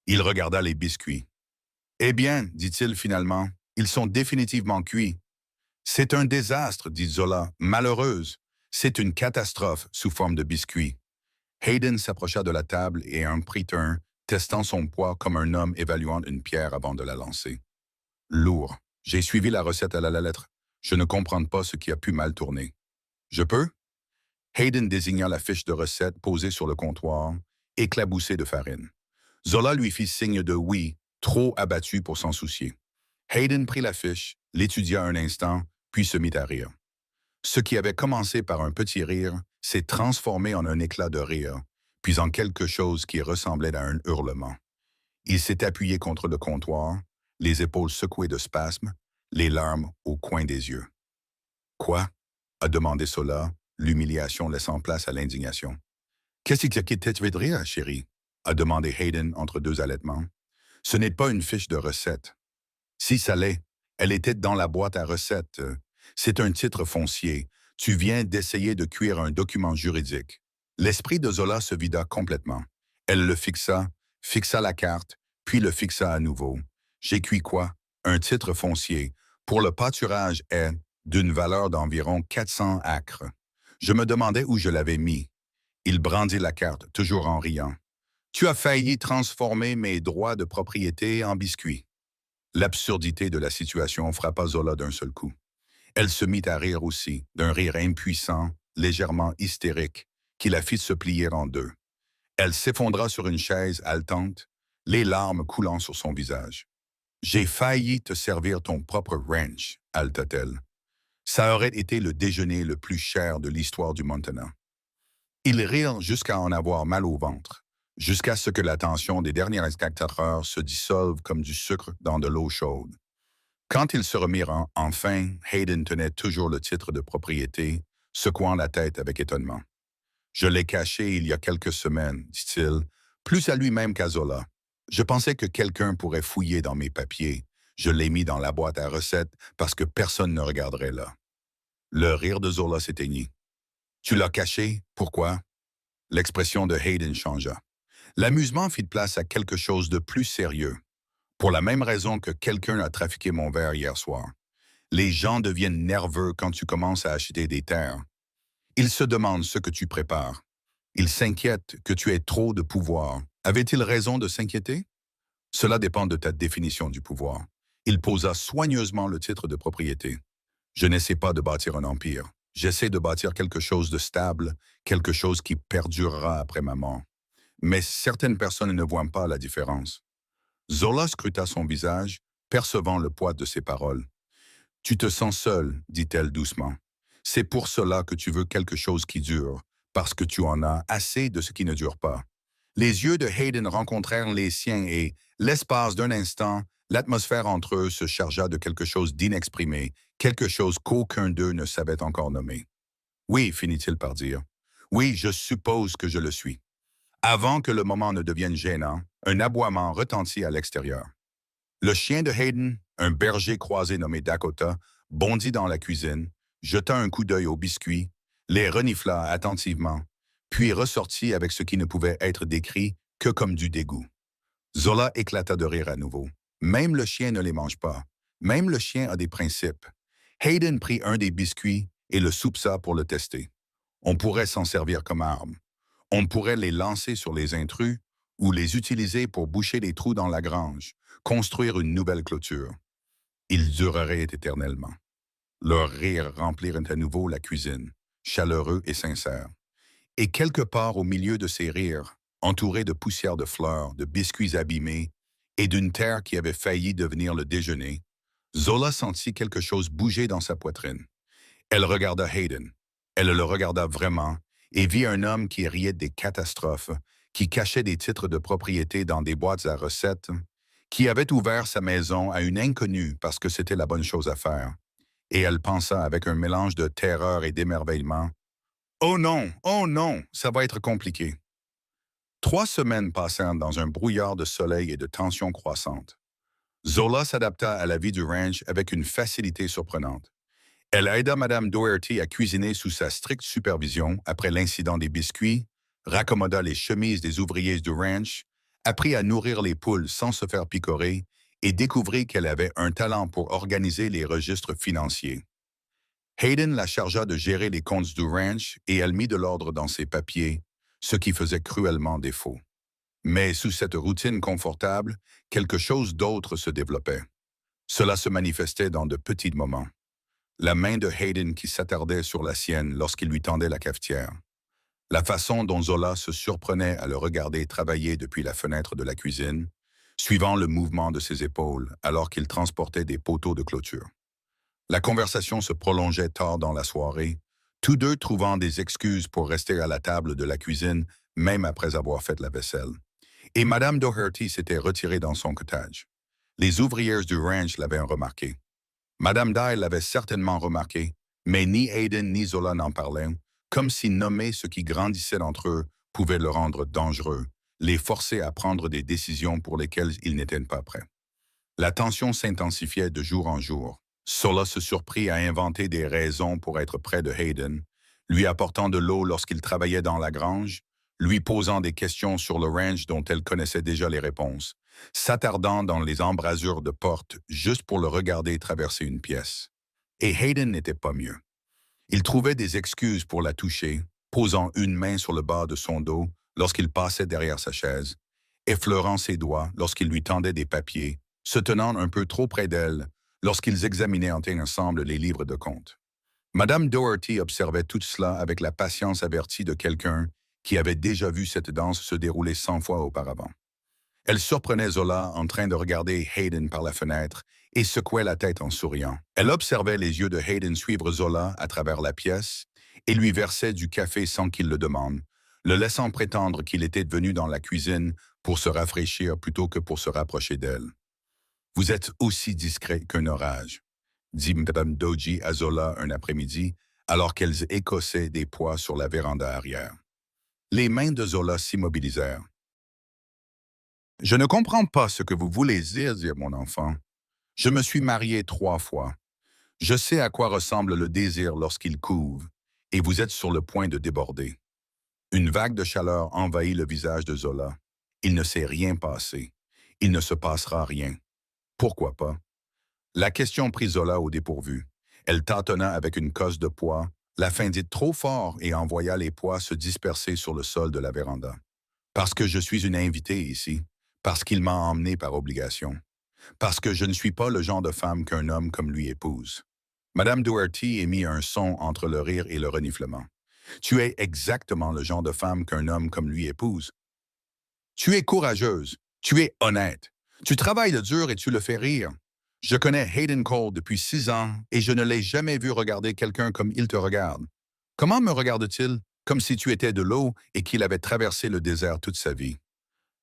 Il regarda les biscuits. « Eh bien, dit-il finalement, ils sont définitivement cuits. »« C'est un désastre, dit Zola, malheureuse. C'est une catastrophe sous forme de biscuits. » Hayden s'approcha de la table et en prit un, testant son poids comme un homme évaluant une pierre avant de la lancer. « Lourd. J'ai suivi la recette à la lettre. Je ne comprends pas ce qui a pu mal tourner. Je peux? » Hayden désigna la fiche de recette posée sur le comptoir, éclaboussée de farine. Zola lui fit signe de oui, trop abattu pour s'en soucier. Hayden prit la fiche, l'étudia un instant, puis se mit à rire. Ce qui avait commencé par un petit rire s'est transformé en un éclat de rire, puis en quelque chose qui ressemblait à un hurlement. Il s'est appuyé contre le comptoir, les épaules secouées de spasmes, les larmes au coin des yeux. « Quoi? » a demandé Zola, l'humiliation laissant place à l'indignation. « Qu'est-ce que tu veux dire, chérie? » a demandé Hayden entre deux halètements. « Ce n'est pas une fiche de recette. » « Si ça l'est, elle était dans la boîte à recettes. C'est un titre foncier. Tu viens d'essayer de cuire un document juridique. » L'esprit de Zola se vida complètement. Elle le fixa la carte, puis le fixa à nouveau. « J'ai cuit quoi? Un titre foncier. Pour le pâturage est d'une valeur d'environ 400 acres. Je me demandais où je l'avais mis. » Il brandit la carte, toujours en riant. « Tu as failli transformer mes droits de propriété en biscuits. » L'absurdité de la situation frappa Zola d'un seul coup. Elle se mit à rire aussi, d'un rire impuissant, légèrement hystérique, qui la fit se plier en deux. Elle s'effondra sur une chaise haletante, les larmes coulant sur son visage. « J'ai failli te servir ton propre ranch, » haleta-t-elle. Ça aurait été le déjeuner le plus cher de l'histoire du Montana. Ils rirent jusqu'à en avoir mal au ventre, jusqu'à ce que la tension des dernières 4 heures se dissolve comme du sucre dans de l'eau chaude. Quand ils se remirent enfin, Hayden tenait toujours le titre de propriété, secouant la tête avec étonnement. Je l'ai caché il y a quelques semaines, dit-il, plus à lui-même qu'à Zola. Je pensais que quelqu'un pourrait fouiller dans mes papiers. Je l'ai mis dans la boîte à recettes parce que personne ne regarderait là. Le rire de Zola s'éteignit. Tu l'as caché? Pourquoi? L'expression de Hayden changea. L'amusement fit place à quelque chose de plus sérieux. Pour la même raison que quelqu'un a trafiqué mon verre hier soir. Les gens deviennent nerveux quand tu commences à acheter des terres. Ils se demandent ce que tu prépares. Ils s'inquiètent que tu aies trop de pouvoir. Avaient-ils raison de s'inquiéter? Cela dépend de ta définition du pouvoir. Il posa soigneusement le titre de propriété. Je n'essaie pas de bâtir un empire. J'essaie de bâtir quelque chose de stable, quelque chose qui perdurera après ma mort. Mais certaines personnes ne voient pas la différence. Zola scruta son visage, percevant le poids de ses paroles. « Tu te sens seul, dit-elle doucement. C'est pour cela que tu veux quelque chose qui dure, parce que tu en as assez de ce qui ne dure pas. » Les yeux de Hayden rencontrèrent les siens et, l'espace d'un instant, l'atmosphère entre eux se chargea de quelque chose d'inexprimé, quelque chose qu'aucun d'eux ne savait encore nommer. « Oui, finit-il par dire. « Oui, je suppose que je le suis. » Avant que le moment ne devienne gênant, un aboiement retentit à l'extérieur. Le chien de Hayden, un berger croisé nommé Dakota, bondit dans la cuisine, jeta un coup d'œil aux biscuits, les renifla attentivement, puis ressortit avec ce qui ne pouvait être décrit que comme du dégoût. Zola éclata de rire à nouveau. Même le chien ne les mange pas. Même le chien a des principes. Hayden prit un des biscuits et le soupça pour le tester. On pourrait s'en servir comme arme. On pourrait les lancer sur les intrus ou les utiliser pour boucher les trous dans la grange, construire une nouvelle clôture. Ils dureraient éternellement. Leurs rires remplirent à nouveau la cuisine, chaleureux et sincères. Et quelque part au milieu de ces rires, entourés de poussière de fleurs, de biscuits abîmés et d'une terre qui avait failli devenir le déjeuner, Zola sentit quelque chose bouger dans sa poitrine. Elle regarda Hayden. Elle le regarda vraiment et vit un homme qui riait des catastrophes, qui cachait des titres de propriété dans des boîtes à recettes, qui avait ouvert sa maison à une inconnue parce que c'était la bonne chose à faire. Et elle pensa avec un mélange de terreur et d'émerveillement, « oh non, ça va être compliqué. » 3 semaines passèrent dans un brouillard de soleil et de tensions croissantes. Zola s'adapta à la vie du ranch avec une facilité surprenante. Elle aida Mme Doherty à cuisiner sous sa stricte supervision après l'incident des biscuits, raccommoda les chemises des ouvriers du ranch, apprit à nourrir les poules sans se faire picorer et découvrit qu'elle avait un talent pour organiser les registres financiers. Hayden la chargea de gérer les comptes du ranch et elle mit de l'ordre dans ses papiers, ce qui faisait cruellement défaut. Mais sous cette routine confortable, quelque chose d'autre se développait. Cela se manifestait dans de petits moments. La main de Hayden qui s'attardait sur la sienne lorsqu'il lui tendait la cafetière. La façon dont Zola se surprenait à le regarder travailler depuis la fenêtre de la cuisine, suivant le mouvement de ses épaules alors qu'il transportait des poteaux de clôture. La conversation se prolongeait tard dans la soirée, tous deux trouvant des excuses pour rester à la table de la cuisine même après avoir fait la vaisselle. Et Mme Doherty s'était retirée dans son cottage. Les ouvrières du ranch l'avaient remarqué. Mme Dye l'avait certainement remarqué, mais ni Hayden ni Zola n'en parlaient, comme si nommer ce qui grandissait entre eux pouvait le rendre dangereux, les forcer à prendre des décisions pour lesquelles ils n'étaient pas prêts. La tension s'intensifiait de jour en jour. Zola se surprit à inventer des raisons pour être près de Hayden, lui apportant de l'eau lorsqu'il travaillait dans la grange, lui posant des questions sur le ranch dont elle connaissait déjà les réponses, s'attardant dans les embrasures de porte juste pour le regarder traverser une pièce. Et Hayden n'était pas mieux. Il trouvait des excuses pour la toucher, posant une main sur le bas de son dos lorsqu'il passait derrière sa chaise, effleurant ses doigts lorsqu'il lui tendait des papiers, se tenant un peu trop près d'elle lorsqu'ils examinaient ensemble les livres de compte. Mme Doherty observait tout cela avec la patience avertie de quelqu'un qui avait déjà vu cette danse se dérouler 100 fois auparavant. Elle surprenait Zola en train de regarder Hayden par la fenêtre et secouait la tête en souriant. Elle observait les yeux de Hayden suivre Zola à travers la pièce et lui versait du café sans qu'il le demande, le laissant prétendre qu'il était venu dans la cuisine pour se rafraîchir plutôt que pour se rapprocher d'elle. « Vous êtes aussi discret qu'un orage », dit Mme Doji à Zola un après-midi, alors qu'elles écossaient des pois sur la véranda arrière. Les mains de Zola s'immobilisèrent. Je ne comprends pas ce que vous voulez dire, mon enfant. Je me suis marié 3 fois. Je sais à quoi ressemble le désir lorsqu'il couve, et vous êtes sur le point de déborder. Une vague de chaleur envahit le visage de Zola. Il ne s'est rien passé. Il ne se passera rien. Pourquoi pas? La question prit Zola au dépourvu. Elle tâtonna avec une cosse de pois, la fin dite trop fort et envoya les pois se disperser sur le sol de la véranda. Parce que je suis une invitée ici, parce qu'il m'a emmené par obligation, parce que je ne suis pas le genre de femme qu'un homme comme lui épouse. Madame Doherty émit un son entre le rire et le reniflement. Tu es exactement le genre de femme qu'un homme comme lui épouse. Tu es courageuse, tu es honnête, tu travailles de dur et tu le fais rire. Je connais Hayden Cole depuis 6 ans et je ne l'ai jamais vu regarder quelqu'un comme il te regarde. Comment me regarde-t-il? Comme si tu étais de l'eau et qu'il avait traversé le désert toute sa vie.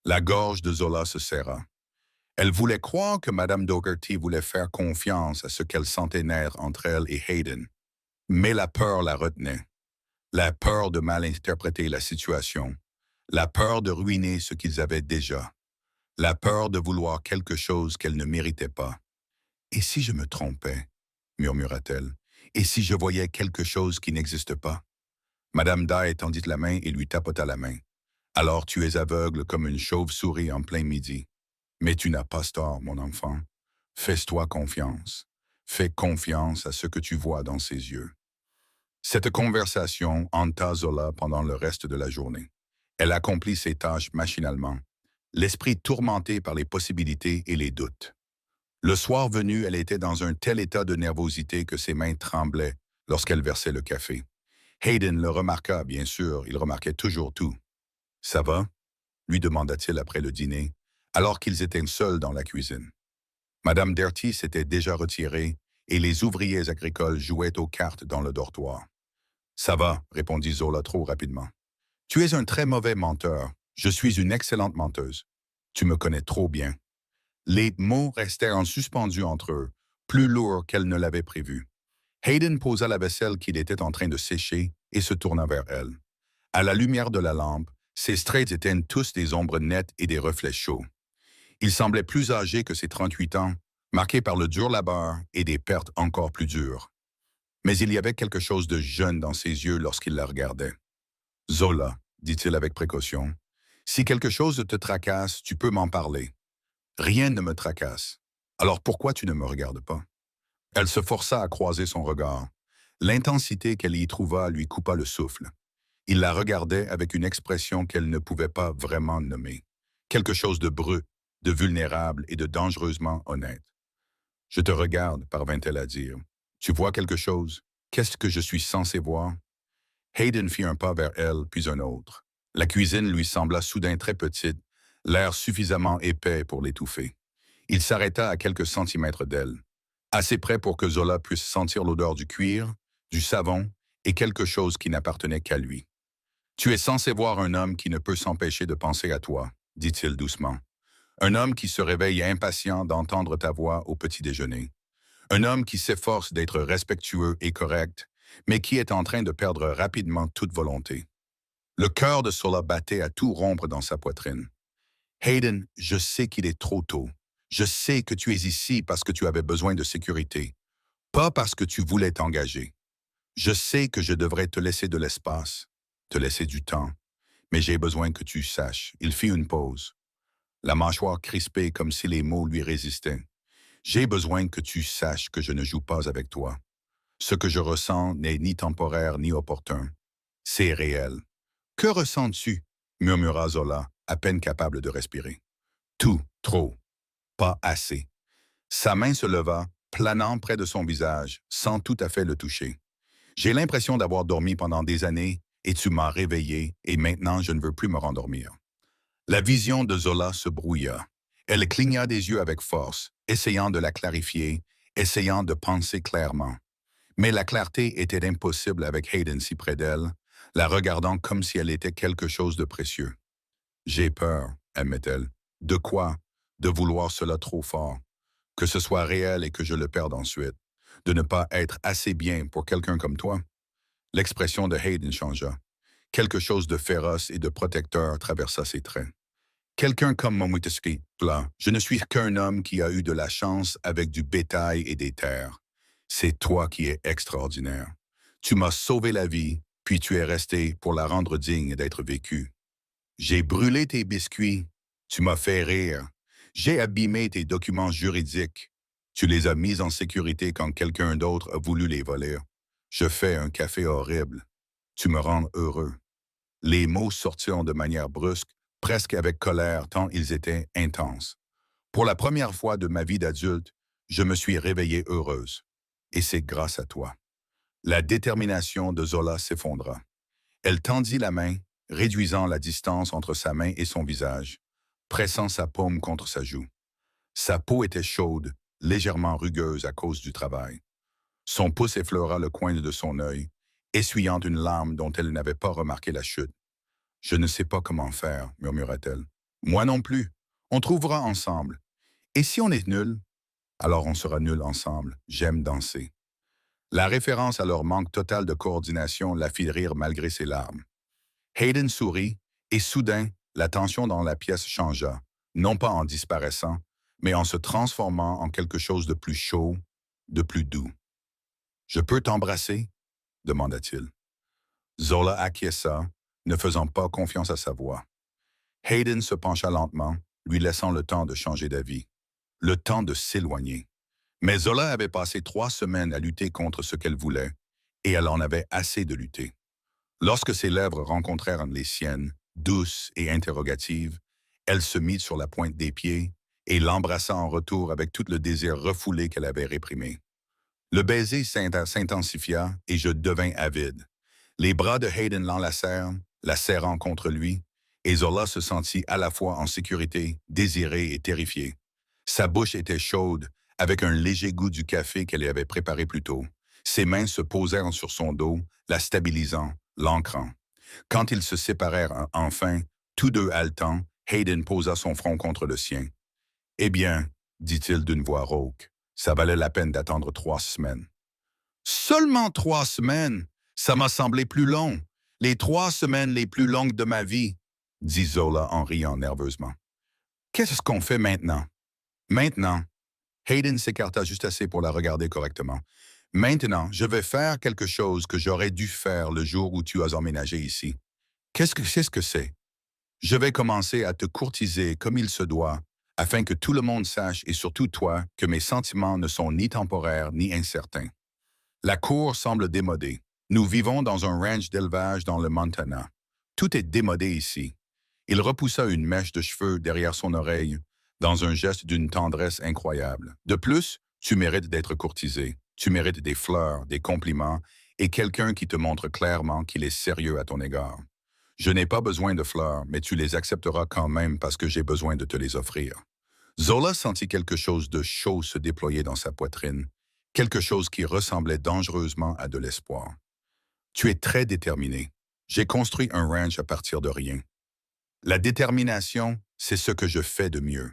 La gorge de Zola se serra. Elle voulait croire que Madame Doherty voulait faire confiance à ce qu'elle sentait naître entre elle et Hayden. Mais la peur la retenait. La peur de mal interpréter la situation. La peur de ruiner ce qu'ils avaient déjà. La peur de vouloir quelque chose qu'elle ne méritait pas. « Et si je me trompais ?» murmura-t-elle. « Et si je voyais quelque chose qui n'existe pas ?» Madame Dye tendit la main et lui tapota la main. « Alors tu es aveugle comme une chauve-souris en plein midi. Mais tu n'as pas tort, mon enfant. Fais-toi confiance. Fais confiance à ce que tu vois dans ses yeux. » Cette conversation hanta Zola pendant le reste de la journée. Elle accomplit ses tâches machinalement, l'esprit tourmenté par les possibilités et les doutes. Le soir venu, elle était dans un tel état de nervosité que ses mains tremblaient lorsqu'elle versait le café. Hayden le remarqua, bien sûr, il remarquait toujours tout. « Ça va ?» lui demanda-t-il après le dîner, alors qu'ils étaient seuls dans la cuisine. Madame Doherty s'était déjà retirée et les ouvriers agricoles jouaient aux cartes dans le dortoir. « Ça va », répondit Zola trop rapidement. « Tu es un très mauvais menteur. Je suis une excellente menteuse. Tu me connais trop bien. » Les mots restèrent en suspendus entre eux, plus lourds qu'elle ne l'avait prévu. Hayden posa la vaisselle qu'il était en train de sécher et se tourna vers elle. À la lumière de la lampe, ses traits étaient tous des ombres nettes et des reflets chauds. Il semblait plus âgé que ses 38 ans, marqué par le dur labeur et des pertes encore plus dures. Mais il y avait quelque chose de jeune dans ses yeux lorsqu'il la regardait. « Zola, » dit-il avec précaution, « si quelque chose te tracasse, tu peux m'en parler. » « Rien ne me tracasse. Alors pourquoi tu ne me regardes pas? » Elle se força à croiser son regard. L'intensité qu'elle y trouva lui coupa le souffle. Il la regardait avec une expression qu'elle ne pouvait pas vraiment nommer. Quelque chose de brut, de vulnérable et de dangereusement honnête. « Je te regarde, parvint-elle à dire. Tu vois quelque chose? Qu'est-ce que je suis censé voir? » Hayden fit un pas vers elle, puis un autre. La cuisine lui sembla soudain très petite, l'air suffisamment épais pour l'étouffer. Il s'arrêta à quelques centimètres d'elle, assez près pour que Zola puisse sentir l'odeur du cuir, du savon et quelque chose qui n'appartenait qu'à lui. « Tu es censé voir un homme qui ne peut s'empêcher de penser à toi, » dit-il doucement. « Un homme qui se réveille impatient d'entendre ta voix au petit déjeuner. Un homme qui s'efforce d'être respectueux et correct, mais qui est en train de perdre rapidement toute volonté. » Le cœur de Zola battait à tout rompre dans sa poitrine. « Hayden, je sais qu'il est trop tôt. Je sais que tu es ici parce que tu avais besoin de sécurité, pas parce que tu voulais t'engager. Je sais que je devrais te laisser de l'espace, te laisser du temps, mais j'ai besoin que tu saches. » Il fit une pause, la mâchoire crispée comme si les mots lui résistaient. « J'ai besoin que tu saches que je ne joue pas avec toi. Ce que je ressens n'est ni temporaire ni opportun. C'est réel. »« Que ressens-tu? » murmura Zola, à peine capable de respirer. « Tout, trop. Pas assez. » Sa main se leva, planant près de son visage, sans tout à fait le toucher. « J'ai l'impression d'avoir dormi pendant des années, et tu m'as réveillé, et maintenant je ne veux plus me rendormir. » La vision de Zola se brouilla. Elle cligna des yeux avec force, essayant de la clarifier, essayant de penser clairement. Mais la clarté était impossible avec Hayden si près d'elle, la regardant comme si elle était quelque chose de précieux. « J'ai peur, » admet-elle. « De quoi? De vouloir cela trop fort. Que ce soit réel et que je le perde ensuite. De ne pas être assez bien pour quelqu'un comme toi. L'expression de Hayden changea. Quelque chose de féroce et de protecteur traversa ses traits. Quelqu'un comme Momoitsuki, là, je ne suis qu'un homme qui a eu de la chance avec du bétail et des terres. C'est toi qui es extraordinaire. Tu m'as sauvé la vie, puis tu es resté pour la rendre digne d'être vécue. J'ai brûlé tes biscuits. Tu m'as fait rire. J'ai abîmé tes documents juridiques. Tu les as mis en sécurité quand quelqu'un d'autre a voulu les voler. Je fais un café horrible. Tu me rends heureux. Les mots sortirent de manière brusque, presque avec colère, tant ils étaient intenses. Pour la première fois de ma vie d'adulte, je me suis réveillée heureuse. Et c'est grâce à toi. La détermination de Zola s'effondra. Elle tendit la main, réduisant la distance entre sa main et son visage, pressant sa paume contre sa joue. Sa peau était chaude, légèrement rugueuse à cause du travail. Son pouce effleura le coin de son œil, essuyant une larme dont elle n'avait pas remarqué la chute. « Je ne sais pas comment faire, murmura-t-elle. Moi non plus. On trouvera ensemble. Et si on est nul? Alors on sera nul ensemble. J'aime danser. » La référence à leur manque total de coordination la fit rire malgré ses larmes. Hayden sourit, et soudain, la tension dans la pièce changea, non pas en disparaissant, mais en se transformant en quelque chose de plus chaud, de plus doux. « Je peux t'embrasser? » demanda-t-il. Zola acquiesça, ne faisant pas confiance à sa voix. Hayden se pencha lentement, lui laissant le temps de changer d'avis, le temps de s'éloigner. Mais Zola avait passé 3 semaines à lutter contre ce qu'elle voulait, et elle en avait assez de lutter. Lorsque ses lèvres rencontrèrent les siennes, douces et interrogatives, elle se mit sur la pointe des pieds et l'embrassa en retour avec tout le désir refoulé qu'elle avait réprimé. Le baiser s'intensifia et je devins avide. Les bras de Hayden l'enlacèrent, la serrant contre lui, et Zola se sentit à la fois en sécurité, désirée et terrifiée. Sa bouche était chaude, avec un léger goût du café qu'elle avait préparé plus tôt. Ses mains se posèrent sur son dos, la stabilisant, l'ancrant. Quand ils se séparèrent enfin, tous deux haletants, Hayden posa son front contre le sien. « Eh bien, dit-il d'une voix rauque, ça valait la peine d'attendre 3 semaines. »« Seulement 3 semaines? Ça m'a semblé plus long. Les 3 semaines les plus longues de ma vie, » dit Zola en riant nerveusement. « Qu'est-ce qu'on fait maintenant? »« Maintenant. » Hayden s'écarta juste assez pour la regarder correctement. « Maintenant, je vais faire quelque chose que j'aurais dû faire le jour où tu as emménagé ici. Qu'est-ce que c'est? Je vais commencer à te courtiser comme il se doit, afin que tout le monde sache, et surtout toi, que mes sentiments ne sont ni temporaires ni incertains. La cour semble démodée. Nous vivons dans un ranch d'élevage dans le Montana. Tout est démodé ici. » Il repoussa une mèche de cheveux derrière son oreille, dans un geste d'une tendresse incroyable. « De plus, tu mérites d'être courtisé. Tu mérites des fleurs, des compliments, et quelqu'un qui te montre clairement qu'il est sérieux à ton égard. Je n'ai pas besoin de fleurs, mais tu les accepteras quand même parce que j'ai besoin de te les offrir. » Zola sentit quelque chose de chaud se déployer dans sa poitrine, quelque chose qui ressemblait dangereusement à de l'espoir. « Tu es très déterminé. J'ai construit un ranch à partir de rien. La détermination, c'est ce que je fais de mieux. »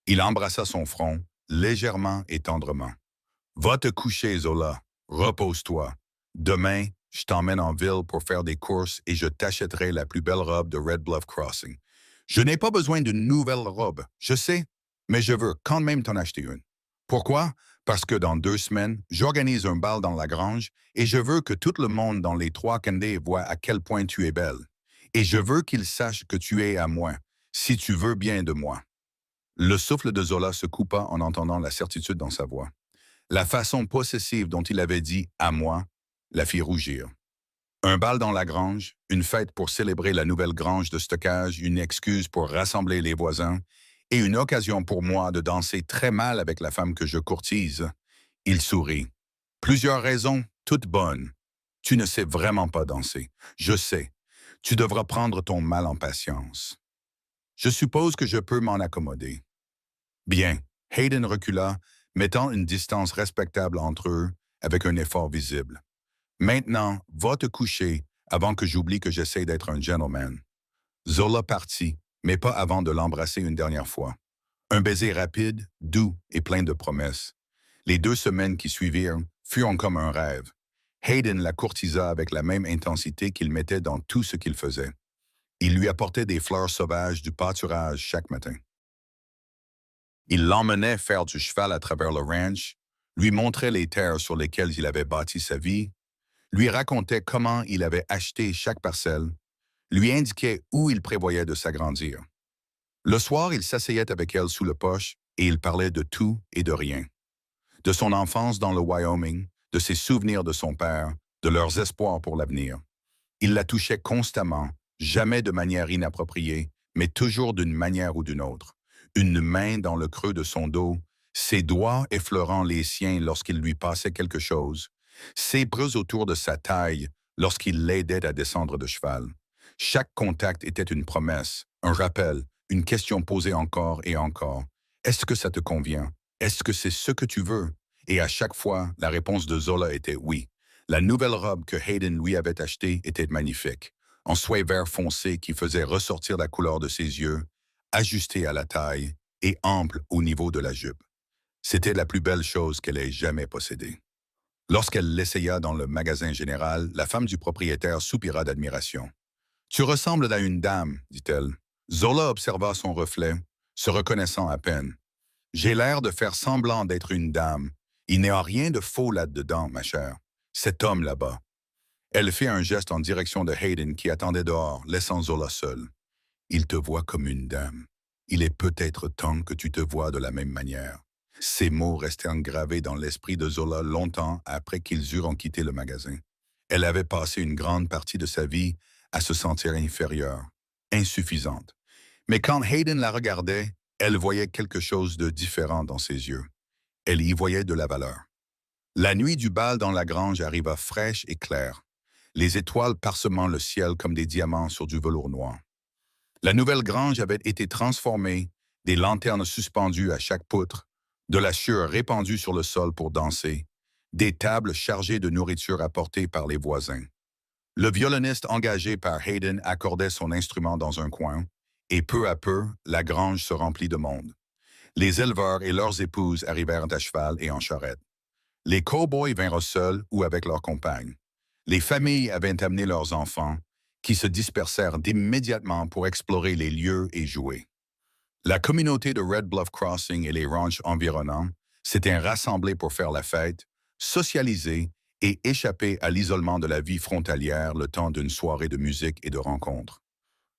Il embrassa son front, légèrement et tendrement. « Va te coucher, Zola. Repose-toi. Demain, je t'emmène en ville pour faire des courses et je t'achèterai la plus belle robe de Red Bluff Crossing. Je n'ai pas besoin d'une nouvelle robe, je sais, mais je veux quand même t'en acheter une. Pourquoi? Parce que dans 2 semaines, j'organise un bal dans la grange et je veux que tout le monde dans les 3 Candés voit à quel point tu es belle. Et je veux qu'ils sachent que tu es à moi, si tu veux bien de moi. » Le souffle de Zola se coupa en entendant la certitude dans sa voix. La façon possessive dont il avait dit « à moi » la fit rougir. Un bal dans la grange, une fête pour célébrer la nouvelle grange de stockage, une excuse pour rassembler les voisins, et une occasion pour moi de danser très mal avec la femme que je courtise. Il sourit. « Plusieurs raisons, toutes bonnes. Tu ne sais vraiment pas danser. Je sais. Tu devras prendre ton mal en patience. Je suppose que je peux m'en accommoder. » Bien, Hayden recula, mettant une distance respectable entre eux, avec un effort visible. « Maintenant, va te coucher avant que j'oublie que j'essaie d'être un gentleman. » Zola partit, mais pas avant de l'embrasser une dernière fois. Un baiser rapide, doux et plein de promesses. Les 2 semaines qui suivirent furent comme un rêve. Hayden la courtisa avec la même intensité qu'il mettait dans tout ce qu'il faisait. Il lui apportait des fleurs sauvages du pâturage chaque matin. Il l'emmenait faire du cheval à travers le ranch, lui montrait les terres sur lesquelles il avait bâti sa vie, lui racontait comment il avait acheté chaque parcelle, lui indiquait où il prévoyait de s'agrandir. Le soir, il s'asseyait avec elle sous le porche et il parlait de tout et de rien. De son enfance dans le Wyoming, de ses souvenirs de son père, de leurs espoirs pour l'avenir. Il la touchait constamment, jamais de manière inappropriée, mais toujours d'une manière ou d'une autre. Une main dans le creux de son dos, ses doigts effleurant les siens lorsqu'il lui passait quelque chose, ses bras autour de sa taille lorsqu'il l'aidait à descendre de cheval. Chaque contact était une promesse, un rappel, une question posée encore et encore. Est-ce que ça te convient? Est-ce que c'est ce que tu veux? Et à chaque fois, la réponse de Zola était oui. La nouvelle robe que Hayden lui avait achetée était magnifique, en soie vert foncé qui faisait ressortir la couleur de ses yeux, ajustée à la taille et ample au niveau de la jupe. C'était la plus belle chose qu'elle ait jamais possédée. Lorsqu'elle l'essaya dans le magasin général, la femme du propriétaire soupira d'admiration. « Tu ressembles à une dame, dit-elle. » Zola observa son reflet, se reconnaissant à peine. « J'ai l'air de faire semblant d'être une dame. Il n'y a rien de faux là-dedans, ma chère. Cet homme là-bas. » Elle fit un geste en direction de Hayden qui attendait dehors, laissant Zola seule. « Il te voit comme une dame. Il est peut-être temps que tu te vois de la même manière. » Ces mots restèrent gravés dans l'esprit de Zola longtemps après qu'ils eurent quitté le magasin. Elle avait passé une grande partie de sa vie à se sentir inférieure, insuffisante. Mais quand Hayden la regardait, elle voyait quelque chose de différent dans ses yeux. Elle y voyait de la valeur. La nuit du bal dans la grange arriva fraîche et claire, les étoiles parsemant le ciel comme des diamants sur du velours noir. La nouvelle grange avait été transformée, des lanternes suspendues à chaque poutre, de la sueur répandue sur le sol pour danser, des tables chargées de nourriture apportée par les voisins. Le violoniste engagé par Hayden accordait son instrument dans un coin, et peu à peu, la grange se remplit de monde. Les éleveurs et leurs épouses arrivèrent à cheval et en charrette. Les cow-boys vinrent seuls ou avec leurs compagnes. Les familles avaient amené leurs enfants, qui se dispersèrent immédiatement pour explorer les lieux et jouer. La communauté de Red Bluff Crossing et les ranchs environnants s'étaient rassemblés pour faire la fête, socialiser et échapper à l'isolement de la vie frontalière le temps d'une soirée de musique et de rencontres.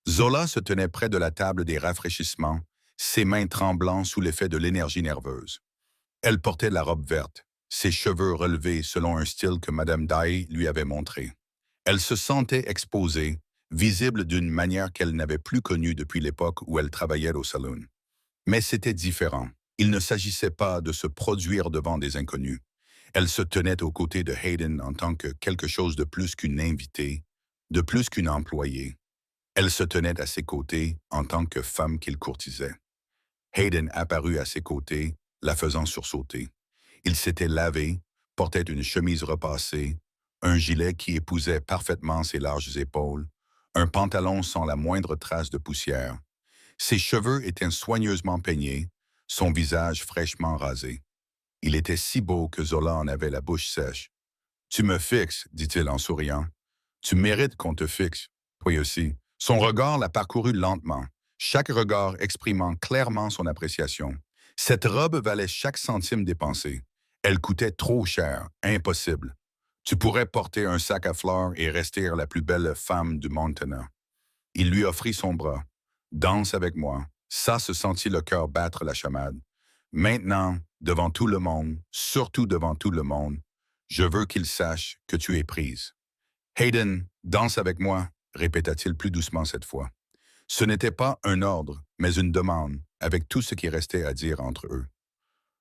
Zola se tenait près de la table des rafraîchissements, ses mains tremblant sous l'effet de l'énergie nerveuse. Elle portait la robe verte, ses cheveux relevés selon un style que Madame Dye lui avait montré. Elle se sentait exposée, visible d'une manière qu'elle n'avait plus connue depuis l'époque où elle travaillait au saloon. Mais c'était différent. Il ne s'agissait pas de se produire devant des inconnus. Elle se tenait aux côtés de Hayden en tant que quelque chose de plus qu'une invitée, de plus qu'une employée. Elle se tenait à ses côtés en tant que femme qu'il courtisait. Hayden apparut à ses côtés, la faisant sursauter. Il s'était lavé, portait une chemise repassée, un gilet qui épousait parfaitement ses larges épaules, un pantalon sans la moindre trace de poussière. Ses cheveux étaient soigneusement peignés, son visage fraîchement rasé. Il était si beau que Zola en avait la bouche sèche. « Tu me fixes, dit-il en souriant. Tu mérites qu'on te fixe, toi aussi. » Son regard la parcourut lentement, chaque regard exprimant clairement son appréciation. Cette robe valait chaque centime dépensé. Elle coûtait trop cher, impossible. Tu pourrais porter un sac à fleurs et rester la plus belle femme du Montana. Il lui offrit son bras. « Danse avec moi. » Ça se sentit le cœur battre la chamade. « Maintenant, devant tout le monde, surtout devant tout le monde, je veux qu'il sache que tu es prise. »« Hayden, danse avec moi, » répéta-t-il plus doucement cette fois. Ce n'était pas un ordre, mais une demande, avec tout ce qui restait à dire entre eux.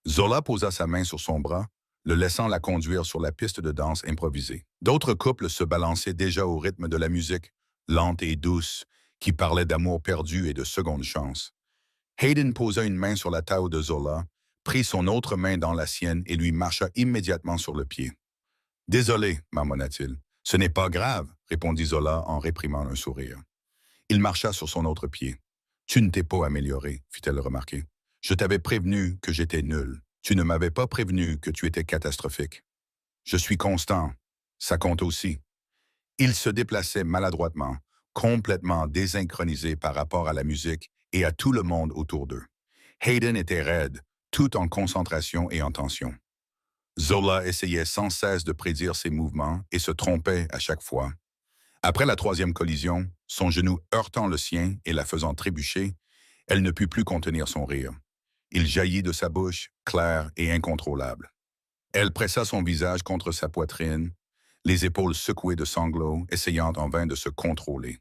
Zola posa sa main sur son bras, le laissant la conduire sur la piste de danse improvisée. D'autres couples se balançaient déjà au rythme de la musique, lente et douce, qui parlait d'amour perdu et de seconde chance. Hayden posa une main sur la taille de Zola, prit son autre main dans la sienne et lui marcha immédiatement sur le pied. « Désolé, marmonna-t-il. « Ce n'est pas grave, répondit Zola en réprimant un sourire. Il marcha sur son autre pied. « Tu ne t'es pas amélioré, fit-elle remarquer. Je t'avais prévenu que j'étais nul. Tu ne m'avais pas prévenu que tu étais catastrophique. Je suis constant. Ça compte aussi. Il se déplaçait maladroitement, complètement désynchronisé par rapport à la musique et à tout le monde autour d'eux. Hayden était raide, tout en concentration et en tension. Zola essayait sans cesse de prédire ses mouvements et se trompait à chaque fois. Après la troisième collision, son genou heurtant le sien et la faisant trébucher, elle ne put plus contenir son rire. Il jaillit de sa bouche, clair et incontrôlable. Elle pressa son visage contre sa poitrine, les épaules secouées de sanglots, essayant en vain de se contrôler.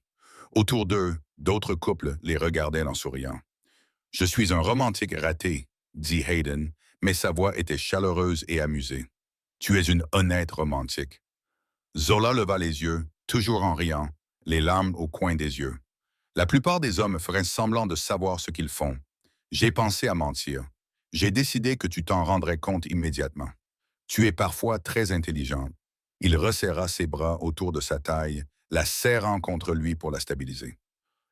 Autour d'eux, d'autres couples les regardaient en souriant. « Je suis un romantique raté », dit Hayden, mais sa voix était chaleureuse et amusée. « Tu es une honnête romantique. » Zola leva les yeux, toujours en riant, les larmes au coin des yeux. La plupart des hommes feraient semblant de savoir ce qu'ils font. J'ai pensé à mentir. J'ai décidé que tu t'en rendrais compte immédiatement. Tu es parfois très intelligente. Il resserra ses bras autour de sa taille, la serrant contre lui pour la stabiliser.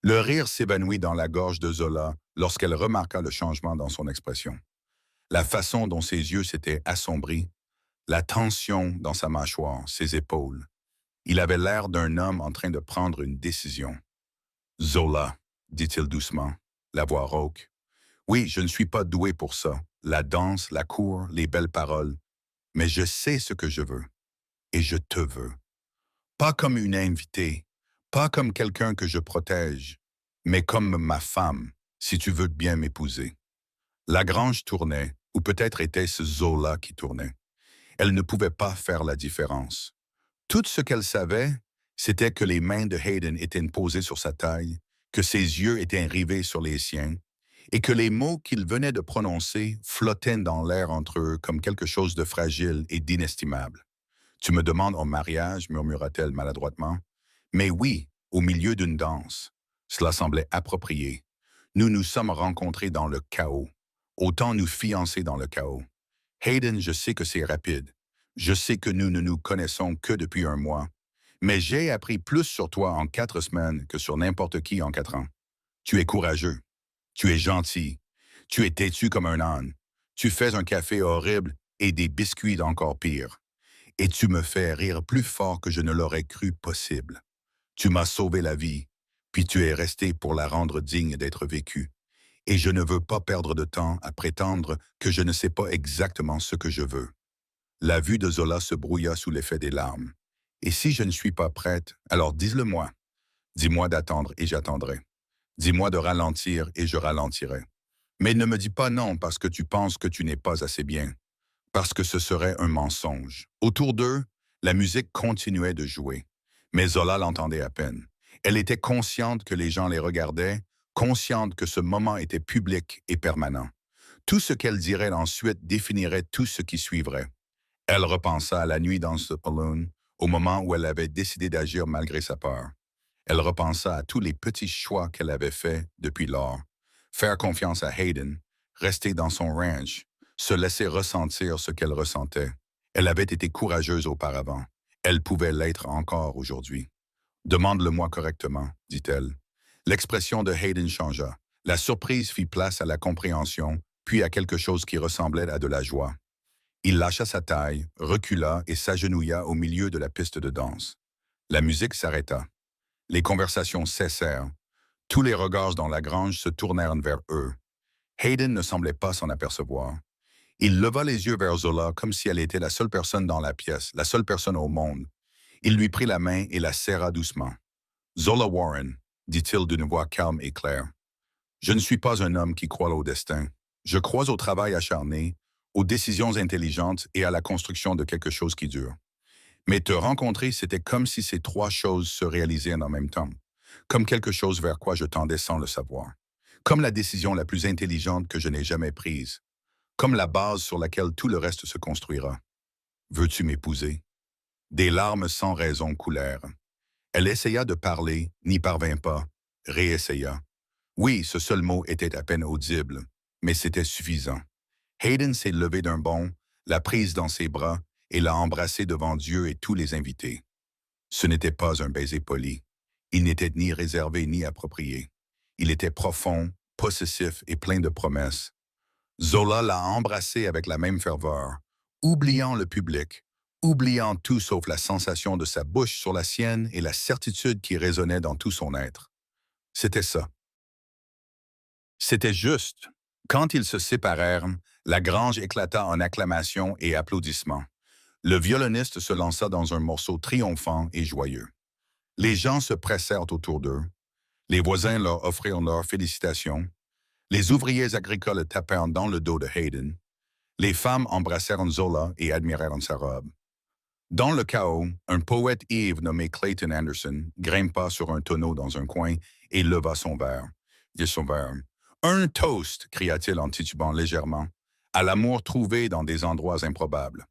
Le rire s'évanouit dans la gorge de Zola lorsqu'elle remarqua le changement dans son expression. La façon dont ses yeux s'étaient assombris, la tension dans sa mâchoire, ses épaules. Il avait l'air d'un homme en train de prendre une décision. « Zola, dit-il doucement, la voix rauque. Oui, je ne suis pas doué pour ça, la danse, la cour, les belles paroles. Mais je sais ce que je veux. Et je te veux. Pas comme une invitée, pas comme quelqu'un que je protège, mais comme ma femme, si tu veux bien m'épouser. » La grange tournait, ou peut-être était-ce Zola qui tournait. Elle ne pouvait pas faire la différence. Tout ce qu'elle savait, c'était que les mains de Hayden étaient posées sur sa taille, que ses yeux étaient rivés sur les siens, et que les mots qu'il venait de prononcer flottaient dans l'air entre eux comme quelque chose de fragile et d'inestimable. « Tu me demandes en mariage, murmura-t-elle maladroitement. Mais oui, au milieu d'une danse. Cela semblait approprié. Nous nous sommes rencontrés dans le chaos. Autant nous fiancer dans le chaos. Hayden, je sais que c'est rapide. Je sais que nous ne nous connaissons que depuis un mois. Mais j'ai appris plus sur toi en 4 semaines que sur n'importe qui en 4 ans. Tu es courageux. Tu es gentil. Tu es têtu comme un âne. Tu fais un café horrible et des biscuits d'encore pire. Et tu me fais rire plus fort que je ne l'aurais cru possible. Tu m'as sauvé la vie, puis tu es resté pour la rendre digne d'être vécue. Et je ne veux pas perdre de temps à prétendre que je ne sais pas exactement ce que je veux. » La vue de Zola se brouilla sous l'effet des larmes. « Et si je ne suis pas prête, alors dis-le-moi. Dis-moi d'attendre et j'attendrai. Dis-moi de ralentir et je ralentirai. Mais ne me dis pas non parce que tu penses que tu n'es pas assez bien. Parce que ce serait un mensonge. » Autour d'eux, la musique continuait de jouer. Mais Zola l'entendait à peine. Elle était consciente que les gens les regardaient, consciente que ce moment était public et permanent. Tout ce qu'elle dirait ensuite définirait tout ce qui suivrait. Elle repensa à la nuit dans ce saloon, au moment où elle avait décidé d'agir malgré sa peur. Elle repensa à tous les petits choix qu'elle avait faits depuis lors. Faire confiance à Hayden, rester dans son ranch, se laisser ressentir ce qu'elle ressentait. Elle avait été courageuse auparavant. Elle pouvait l'être encore aujourd'hui. « Demande-le-moi correctement, dit-elle. » L'expression de Hayden changea. La surprise fit place à la compréhension, puis à quelque chose qui ressemblait à de la joie. Il lâcha sa taille, recula et s'agenouilla au milieu de la piste de danse. La musique s'arrêta. Les conversations cessèrent. Tous les regards dans la grange se tournèrent vers eux. Hayden ne semblait pas s'en apercevoir. Il leva les yeux vers Zola comme si elle était la seule personne dans la pièce, la seule personne au monde. Il lui prit la main et la serra doucement. « Zola Warren, » dit-il d'une voix calme et claire. « Je ne suis pas un homme qui croit au destin. Je crois au travail acharné, aux décisions intelligentes et à la construction de quelque chose qui dure. Mais te rencontrer, c'était comme si ces 3 choses se réalisaient en même temps, comme quelque chose vers quoi je tendais sans le savoir, comme la décision la plus intelligente que je n'ai jamais prise, comme la base sur laquelle tout le reste se construira. Veux-tu m'épouser? » Des larmes sans raison coulèrent. Elle essaya de parler, n'y parvint pas, réessaya. Oui, ce seul mot était à peine audible, mais c'était suffisant. Hayden s'est levé d'un bond, l'a prise dans ses bras et l'a embrassée devant Dieu et tous les invités. Ce n'était pas un baiser poli. Il n'était ni réservé ni approprié. Il était profond, possessif et plein de promesses. Zola l'a embrassé avec la même ferveur, oubliant le public, oubliant tout sauf la sensation de sa bouche sur la sienne et la certitude qui résonnait dans tout son être. C'était ça. C'était juste. Quand ils se séparèrent, la grange éclata en acclamations et applaudissements. Le violoniste se lança dans un morceau triomphant et joyeux. Les gens se pressèrent autour d'eux. Les voisins leur offrirent leurs félicitations. Les ouvriers agricoles tapèrent dans le dos de Hayden. Les femmes embrassèrent Zola et admirèrent sa robe. Dans le chaos, un poète ivre nommé Clayton Anderson grimpa sur un tonneau dans un coin et leva son verre. Dit son verre. Un toast, cria-t-il en titubant légèrement, à l'amour trouvé dans des endroits improbables.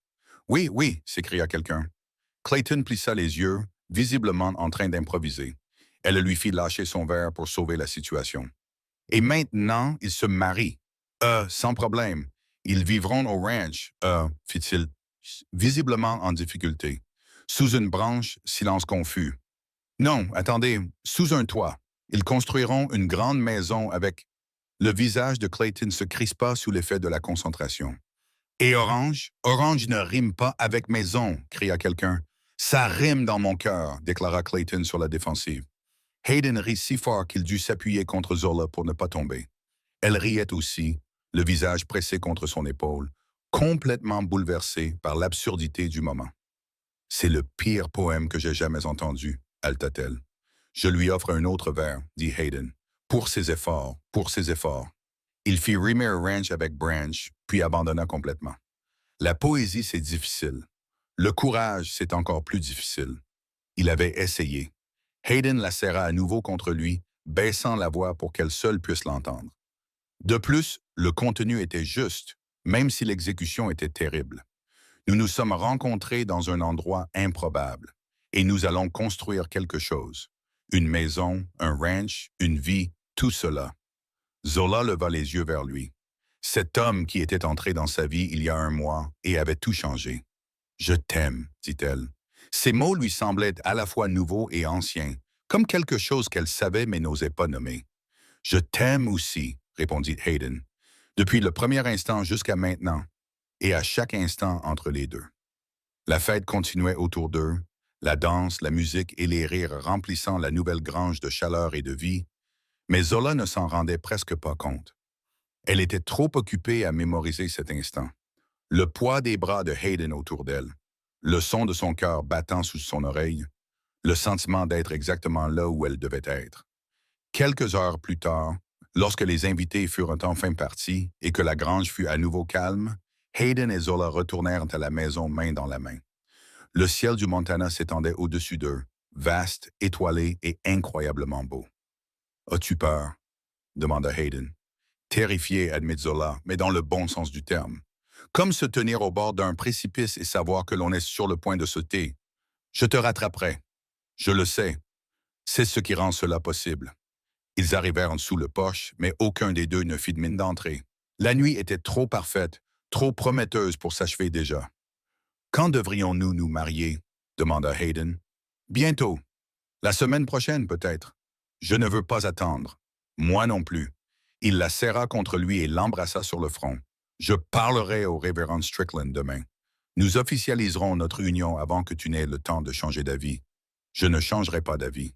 Oui, oui, s'écria quelqu'un. Clayton plissa les yeux, visiblement en train d'improviser. Elle lui fit lâcher son verre pour sauver la situation. Et maintenant, ils se marient. Sans problème. Ils vivront au ranch, fit-il, visiblement en difficulté. Sous une branche, silence confus. Non, attendez, sous un toit. Ils construiront une grande maison avec... Le visage de Clayton se crispa sous l'effet de la concentration. Et orange? Orange ne rime pas avec maison, cria quelqu'un. Ça rime dans mon cœur, déclara Clayton sur la défensive. Hayden rit si fort qu'il dut s'appuyer contre Zola pour ne pas tomber. Elle riait aussi, le visage pressé contre son épaule, complètement bouleversée par l'absurdité du moment. C'est le pire poème que j'ai jamais entendu, halta-t-elle. Je lui offre un autre verre, dit Hayden. Pour ses efforts, pour ses efforts. Il fit rimer Ranch avec Branch, puis abandonna complètement. La poésie, c'est difficile. Le courage, c'est encore plus difficile. Il avait essayé. Hayden la serra à nouveau contre lui, baissant la voix pour qu'elle seule puisse l'entendre. De plus, le contenu était juste, même si l'exécution était terrible. Nous nous sommes rencontrés dans un endroit improbable, et nous allons construire quelque chose. Une maison, un ranch, une vie, tout cela. Zola leva les yeux vers lui. Cet homme qui était entré dans sa vie il y a un mois et avait tout changé. « Je t'aime », dit-elle. Ces mots lui semblaient à la fois nouveaux et anciens, comme quelque chose qu'elle savait mais n'osait pas nommer. « Je t'aime aussi », répondit Hayden, depuis le premier instant jusqu'à maintenant, et à chaque instant entre les deux. La fête continuait autour d'eux, la danse, la musique et les rires remplissant la nouvelle grange de chaleur et de vie, mais Zola ne s'en rendait presque pas compte. Elle était trop occupée à mémoriser cet instant. Le poids des bras de Hayden autour d'elle, le son de son cœur battant sous son oreille, le sentiment d'être exactement là où elle devait être. Quelques heures plus tard, lorsque les invités furent enfin partis et que la grange fut à nouveau calme, Hayden et Zola retournèrent à la maison main dans la main. Le ciel du Montana s'étendait au-dessus d'eux, vaste, étoilé et incroyablement beau. « As-tu peur? » demanda Hayden. Terrifié, admit Zola, mais dans le bon sens du terme. Comme se tenir au bord d'un précipice et savoir que l'on est sur le point de sauter. Je te rattraperai. Je le sais. C'est ce qui rend cela possible. Ils arrivèrent sous le porche, mais aucun des deux ne fit de mine d'entrée. La nuit était trop parfaite, trop prometteuse pour s'achever déjà. Quand devrions-nous nous marier? Demanda Hayden. Bientôt. La semaine prochaine, peut-être. Je ne veux pas attendre. Moi non plus. Il la serra contre lui et l'embrassa sur le front. Je parlerai au révérend Strickland demain. Nous officialiserons notre union avant que tu n'aies le temps de changer d'avis. Je ne changerai pas d'avis.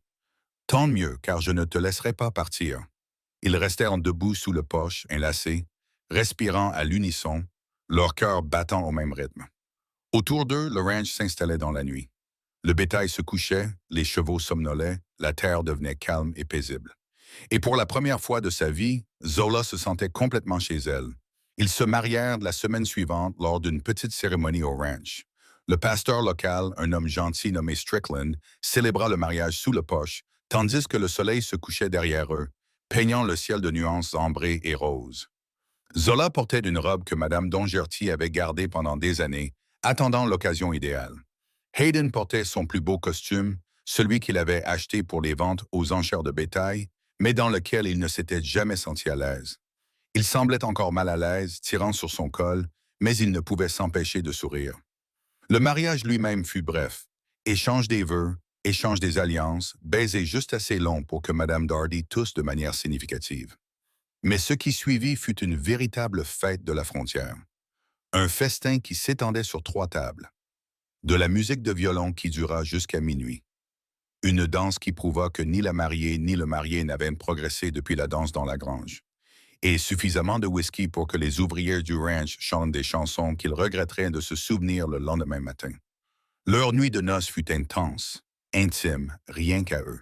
Tant mieux, car je ne te laisserai pas partir. Ils restèrent debout sous le porche, enlacés, respirant à l'unisson, leur cœur battant au même rythme. Autour d'eux, le ranch s'installait dans la nuit. Le bétail se couchait, les chevaux somnolaient, la terre devenait calme et paisible. Et pour la première fois de sa vie, Zola se sentait complètement chez elle. Ils se marièrent la semaine suivante lors d'une petite cérémonie au ranch. Le pasteur local, un homme gentil nommé Strickland, célébra le mariage sous le porche, tandis que le soleil se couchait derrière eux, peignant le ciel de nuances ambrées et roses. Zola portait une robe que Madame Dongerty avait gardée pendant des années, attendant l'occasion idéale. Hayden portait son plus beau costume, celui qu'il avait acheté pour les ventes aux enchères de bétail, mais dans lequel il ne s'était jamais senti à l'aise. Il semblait encore mal à l'aise, tirant sur son col, mais il ne pouvait s'empêcher de sourire. Le mariage lui-même fut bref. Échange des vœux, échange des alliances, baiser juste assez long pour que Madame Dardy tousse de manière significative. Mais ce qui suivit fut une véritable fête de la frontière. Un festin qui s'étendait sur 3 tables. De la musique de violon qui dura jusqu'à minuit. Une danse qui prouva que ni la mariée ni le marié n'avaient progressé depuis la danse dans la grange. Et suffisamment de whisky pour que les ouvriers du ranch chantent des chansons qu'ils regretteraient de se souvenir le lendemain matin. Leur nuit de noces fut intense, intime, rien qu'à eux.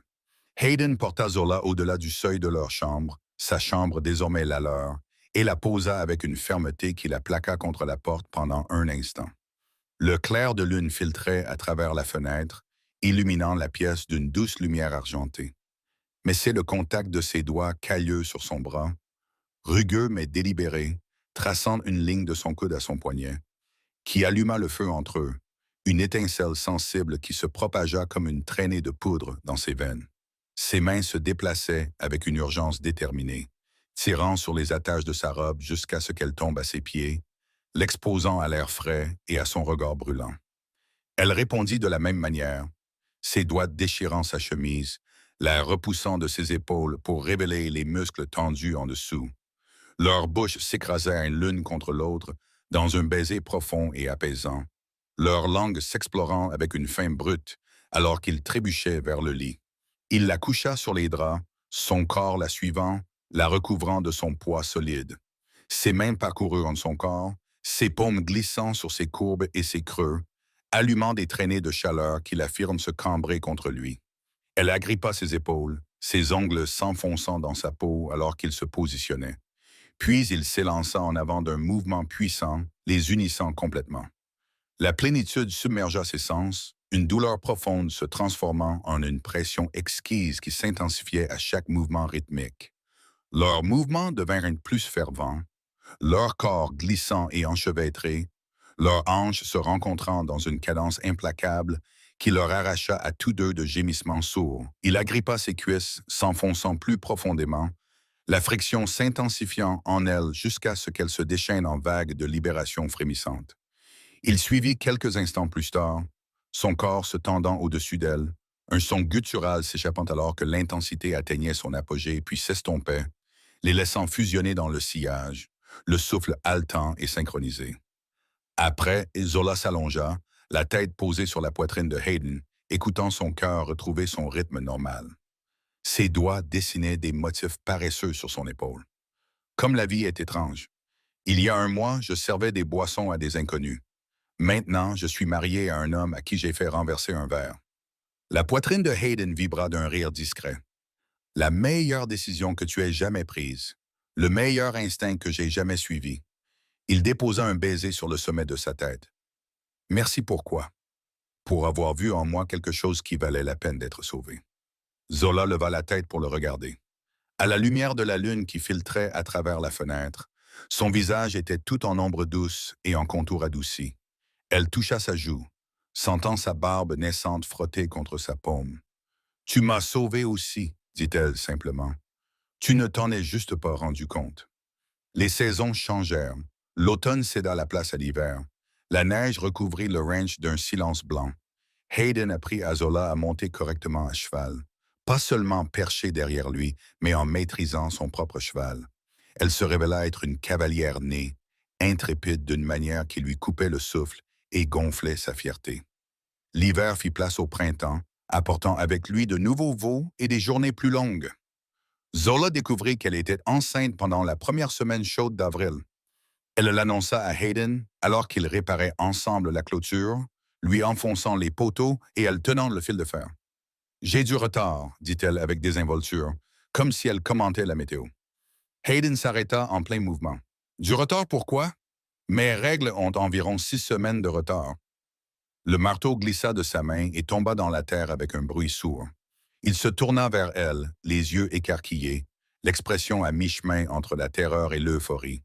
Hayden porta Zola au-delà du seuil de leur chambre, sa chambre désormais la leur, et la posa avec une fermeté qui la plaqua contre la porte pendant un instant. Le clair de lune filtrait à travers la fenêtre, illuminant la pièce d'une douce lumière argentée. Mais c'est le contact de ses doigts cailleux sur son bras, rugueux mais délibéré, traçant une ligne de son coude à son poignet, qui alluma le feu entre eux, une étincelle sensible qui se propagea comme une traînée de poudre dans ses veines. Ses mains se déplaçaient avec une urgence déterminée, tirant sur les attaches de sa robe jusqu'à ce qu'elle tombe à ses pieds, l'exposant à l'air frais et à son regard brûlant. Elle répondit de la même manière, ses doigts déchirant sa chemise, la repoussant de ses épaules pour révéler les muscles tendus en dessous. Leurs bouches s'écrasèrent l'une contre l'autre dans un baiser profond et apaisant, leurs langues s'explorant avec une faim brute alors qu'ils trébuchaient vers le lit. Il la coucha sur les draps, son corps la suivant, la recouvrant de son poids solide. Ses mains parcoururent son corps, ses paumes glissant sur ses courbes et ses creux, allumant des traînées de chaleur qui la firent se cambrer contre lui. Elle agrippa ses épaules, ses ongles s'enfonçant dans sa peau alors qu'il se positionnait. Puis il s'élança en avant d'un mouvement puissant, les unissant complètement. La plénitude submergea ses sens, une douleur profonde se transformant en une pression exquise qui s'intensifiait à chaque mouvement rythmique. Leurs mouvements devinrent plus fervents, leur corps glissant et enchevêtré, leurs hanches se rencontrant dans une cadence implacable qui leur arracha à tous deux de gémissements sourds. Il agrippa ses cuisses, s'enfonçant plus profondément, la friction s'intensifiant en elle jusqu'à ce qu'elle se déchaîne en vagues de libération frémissante. Il suivit quelques instants plus tard, son corps se tendant au-dessus d'elle, un son guttural s'échappant alors que l'intensité atteignait son apogée puis s'estompait, les laissant fusionner dans le sillage, le souffle haletant et synchronisé. Après, Zola s'allongea, la tête posée sur la poitrine de Hayden, écoutant son cœur retrouver son rythme normal. Ses doigts dessinaient des motifs paresseux sur son épaule. Comme la vie est étrange. Il y a un mois, je servais des boissons à des inconnus. Maintenant, je suis marié à un homme à qui j'ai fait renverser un verre. La poitrine de Hayden vibra d'un rire discret. La meilleure décision que tu aies jamais prise. Le meilleur instinct que j'ai jamais suivi. Il déposa un baiser sur le sommet de sa tête. Merci pourquoi? Pour avoir vu en moi quelque chose qui valait la peine d'être sauvé. Zola leva la tête pour le regarder. À la lumière de la lune qui filtrait à travers la fenêtre, son visage était tout en ombre douce et en contour adouci. Elle toucha sa joue, sentant sa barbe naissante frotter contre sa paume. « Tu m'as sauvé aussi, dit-elle simplement. Tu ne t'en es juste pas rendu compte. » Les saisons changèrent. L'automne céda la place à l'hiver. La neige recouvrit le ranch d'un silence blanc. Hayden apprit à Zola à monter correctement à cheval, pas seulement perché derrière lui, mais en maîtrisant son propre cheval. Elle se révéla être une cavalière née, intrépide d'une manière qui lui coupait le souffle et gonflait sa fierté. L'hiver fit place au printemps, apportant avec lui de nouveaux veaux et des journées plus longues. Zola découvrit qu'elle était enceinte pendant la première semaine chaude d'avril. Elle l'annonça à Hayden alors qu'ils réparaient ensemble la clôture, lui enfonçant les poteaux et elle tenant le fil de fer. « J'ai du retard, dit-elle avec désinvolture, comme si elle commentait la météo. Hayden s'arrêta en plein mouvement. « Du retard pourquoi? Mes règles ont environ 6 semaines de retard. » Le marteau glissa de sa main et tomba dans la terre avec un bruit sourd. Il se tourna vers elle, les yeux écarquillés, l'expression à mi-chemin entre la terreur et l'euphorie.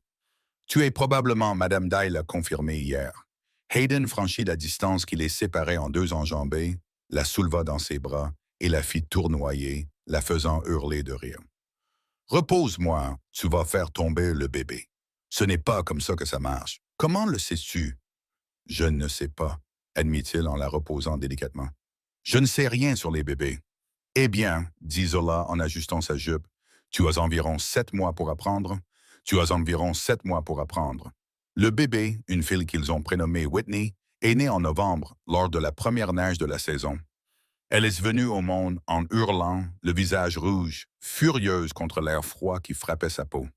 « Tu es probablement Madame Dye l'a confirmé hier. » Hayden franchit la distance qui les séparait en 2 enjambées, la souleva dans ses bras et la fit tournoyer, la faisant hurler de rire. « Repose-moi, tu vas faire tomber le bébé. Ce n'est pas comme ça que ça marche. Comment le sais-tu? » « Je ne sais pas, admit-il en la reposant délicatement. « Je ne sais rien sur les bébés. »« Eh bien, dit Zola en ajustant sa jupe, tu as environ 7 mois pour apprendre. Tu as environ 7 mois pour apprendre. » Le bébé, une fille qu'ils ont prénommée Whitney, est née en novembre, lors de la première neige de la saison. Elle est venue au monde en hurlant, le visage rouge, furieuse contre l'air froid qui frappait sa peau.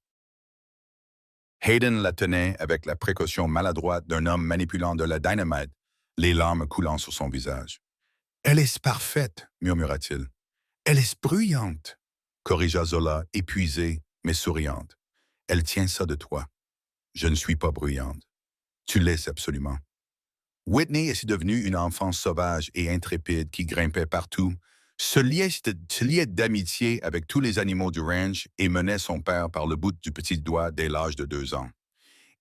Hayden la tenait avec la précaution maladroite d'un homme manipulant de la dynamite, les larmes coulant sur son visage. Elle est parfaite, murmura-t-il. Elle est bruyante, corrigea Zola, épuisée, mais souriante. Elle tient ça de toi. Je ne suis pas bruyante. Tu l'es absolument. Whitney est devenue une enfant sauvage et intrépide qui grimpait partout, se liait d'amitié avec tous les animaux du ranch et menait son père par le bout du petit doigt dès l'âge de 2 ans.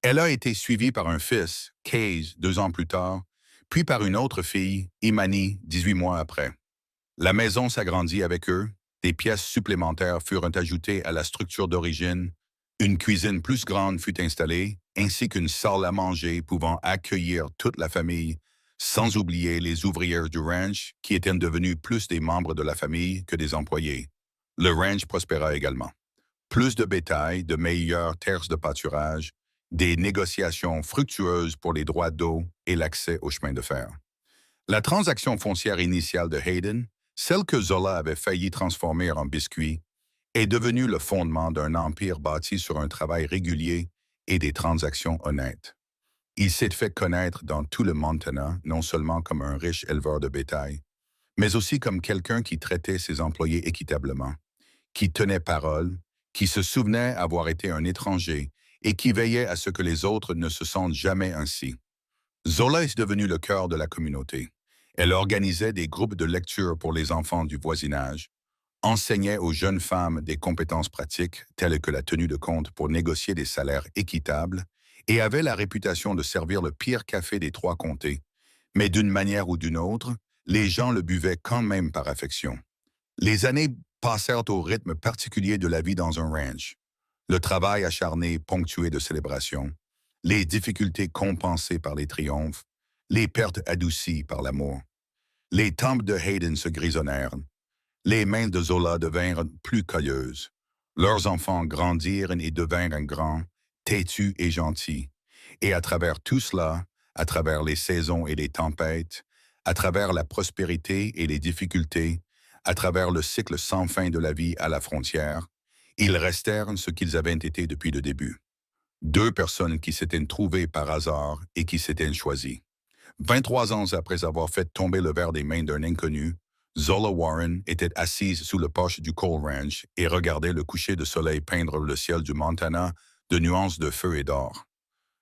Elle a été suivie par un fils, Case, 2 ans plus tard, puis par une autre fille, Imani, 18 mois après. La maison s'agrandit avec eux, des pièces supplémentaires furent ajoutées à la structure d'origine, une cuisine plus grande fut installée, ainsi qu'une salle à manger pouvant accueillir toute la famille, sans oublier les ouvrières du ranch qui étaient devenus plus des membres de la famille que des employés. Le ranch prospéra également. Plus de bétail, de meilleures terres de pâturage, des négociations fructueuses pour les droits d'eau et l'accès au chemin de fer. La transaction foncière initiale de Hayden, celle que Zola avait failli transformer en biscuit, est devenue le fondement d'un empire bâti sur un travail régulier et des transactions honnêtes. Il s'est fait connaître dans tout le Montana, non seulement comme un riche éleveur de bétail, mais aussi comme quelqu'un qui traitait ses employés équitablement, qui tenait parole, qui se souvenait avoir été un étranger et qui veillait à ce que les autres ne se sentent jamais ainsi. Zola est devenue le cœur de la communauté. Elle organisait des groupes de lecture pour les enfants du voisinage, enseignait aux jeunes femmes des compétences pratiques telles que la tenue de compte pour négocier des salaires équitables et avait la réputation de servir le pire café des 3 comtés. Mais d'une manière ou d'une autre, les gens le buvaient quand même par affection. Les années passèrent au rythme particulier de la vie dans un ranch. Le travail acharné ponctué de célébrations, les difficultés compensées par les triomphes, les pertes adoucies par l'amour. Les tempes de Hayden se grisonnèrent. Les mains de Zola devinrent plus cailleuses. Leurs enfants grandirent et devinrent grands, têtus et gentils. Et à travers tout cela, à travers les saisons et les tempêtes, à travers la prospérité et les difficultés, à travers le cycle sans fin de la vie à la frontière, ils restèrent ce qu'ils avaient été depuis le début. 2 personnes qui s'étaient trouvées par hasard et qui s'étaient choisies. 23 ans après avoir fait tomber le verre des mains d'un inconnu, Zola Warren était assise sous le porche du Coal Ranch et regardait le coucher de soleil peindre le ciel du Montana de nuances de feu et d'or.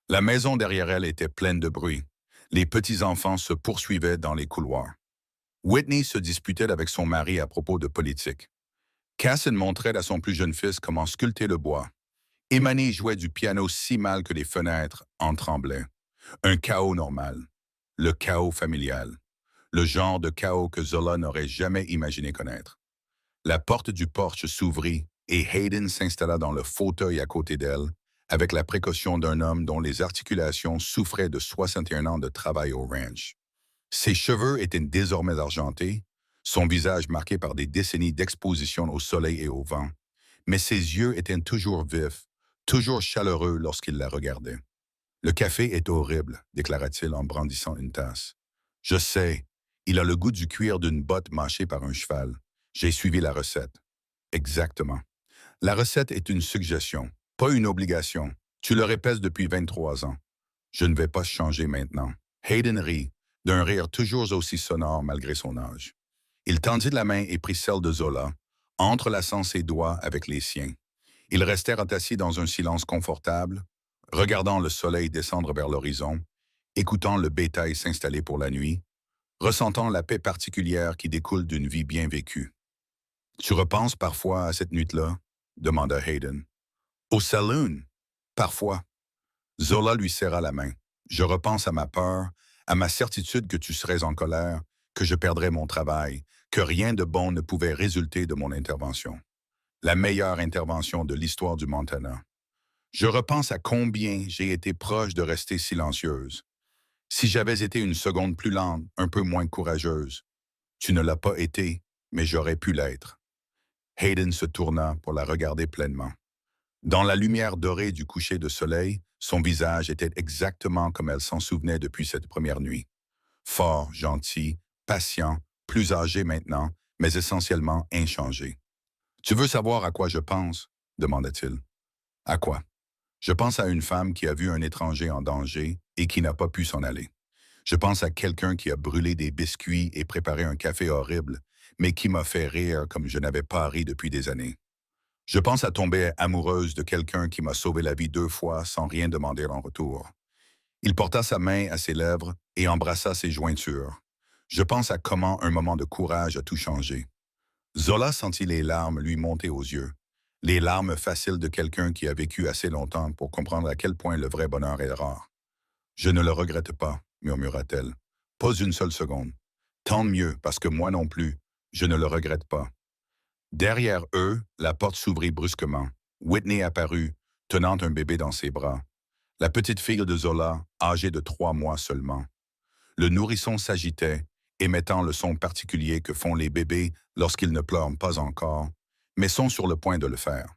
La maison derrière elle était pleine de bruit. Les petits-enfants se poursuivaient dans les couloirs. Whitney se disputait avec son mari à propos de politique. Casson montrait à son plus jeune fils comment sculpter le bois. Imani jouait du piano si mal que les fenêtres en tremblaient. Un chaos normal. Le chaos familial. Le genre de chaos que Zola n'aurait jamais imaginé connaître. La porte du porche s'ouvrit et Hayden s'installa dans le fauteuil à côté d'elle, avec la précaution d'un homme dont les articulations souffraient de 61 ans de travail au ranch. Ses cheveux étaient désormais argentés, son visage marqué par des décennies d'exposition au soleil et au vent, mais ses yeux étaient toujours vifs, toujours chaleureux lorsqu'il la regardait. « Le café est horrible, déclara-t-il en brandissant une tasse. « Je sais, il a le goût du cuir d'une botte mâchée par un cheval. J'ai suivi la recette. » « Exactement. La recette est une suggestion, pas une obligation. Tu le répètes depuis 23 ans. Je ne vais pas changer maintenant. » Hayden rit, d'un rire toujours aussi sonore malgré son âge. Il tendit la main et prit celle de Zola, entrelaçant ses doigts avec les siens. Ils restèrent assis dans un silence confortable, regardant le soleil descendre vers l'horizon, écoutant le bétail s'installer pour la nuit, ressentant la paix particulière qui découle d'une vie bien vécue. « Tu repenses parfois à cette nuit-là » demanda Hayden. « Au saloon ?»« Parfois. » Zola lui serra la main. « Je repense à ma peur, à ma certitude que tu serais en colère, que je perdrais mon travail, que rien de bon ne pouvait résulter de mon intervention. La meilleure intervention de l'histoire du Montana. Je repense à combien j'ai été proche de rester silencieuse. Si j'avais été une seconde plus lente, un peu moins courageuse. Tu ne l'as pas été, mais j'aurais pu l'être. » Hayden se tourna pour la regarder pleinement. Dans la lumière dorée du coucher de soleil, son visage était exactement comme elle s'en souvenait depuis cette première nuit. Fort, gentil, patient, plus âgé maintenant, mais essentiellement inchangé. Tu veux savoir à quoi je pense? Demanda-t-il. À quoi? Je pense à une femme qui a vu un étranger en danger et qui n'a pas pu s'en aller. Je pense à quelqu'un qui a brûlé des biscuits et préparé un café horrible, mais qui m'a fait rire comme je n'avais pas ri depuis des années. Je pense à tomber amoureuse de quelqu'un qui m'a sauvé la vie 2 fois sans rien demander en retour. Il porta sa main à ses lèvres et embrassa ses jointures. Je pense à comment un moment de courage a tout changé. Zola sentit les larmes lui monter aux yeux. Les larmes faciles de quelqu'un qui a vécu assez longtemps pour comprendre à quel point le vrai bonheur est rare. Je ne le regrette pas, murmura-t-elle. Pas une seule seconde. Tant mieux, parce que moi non plus, je ne le regrette pas. Derrière eux, la porte s'ouvrit brusquement. Whitney apparut, tenant un bébé dans ses bras. La petite fille de Zola, âgée de 3 mois seulement. Le nourrisson s'agitait, émettant le son particulier que font les bébés lorsqu'ils ne pleurent pas encore, mais sont sur le point de le faire.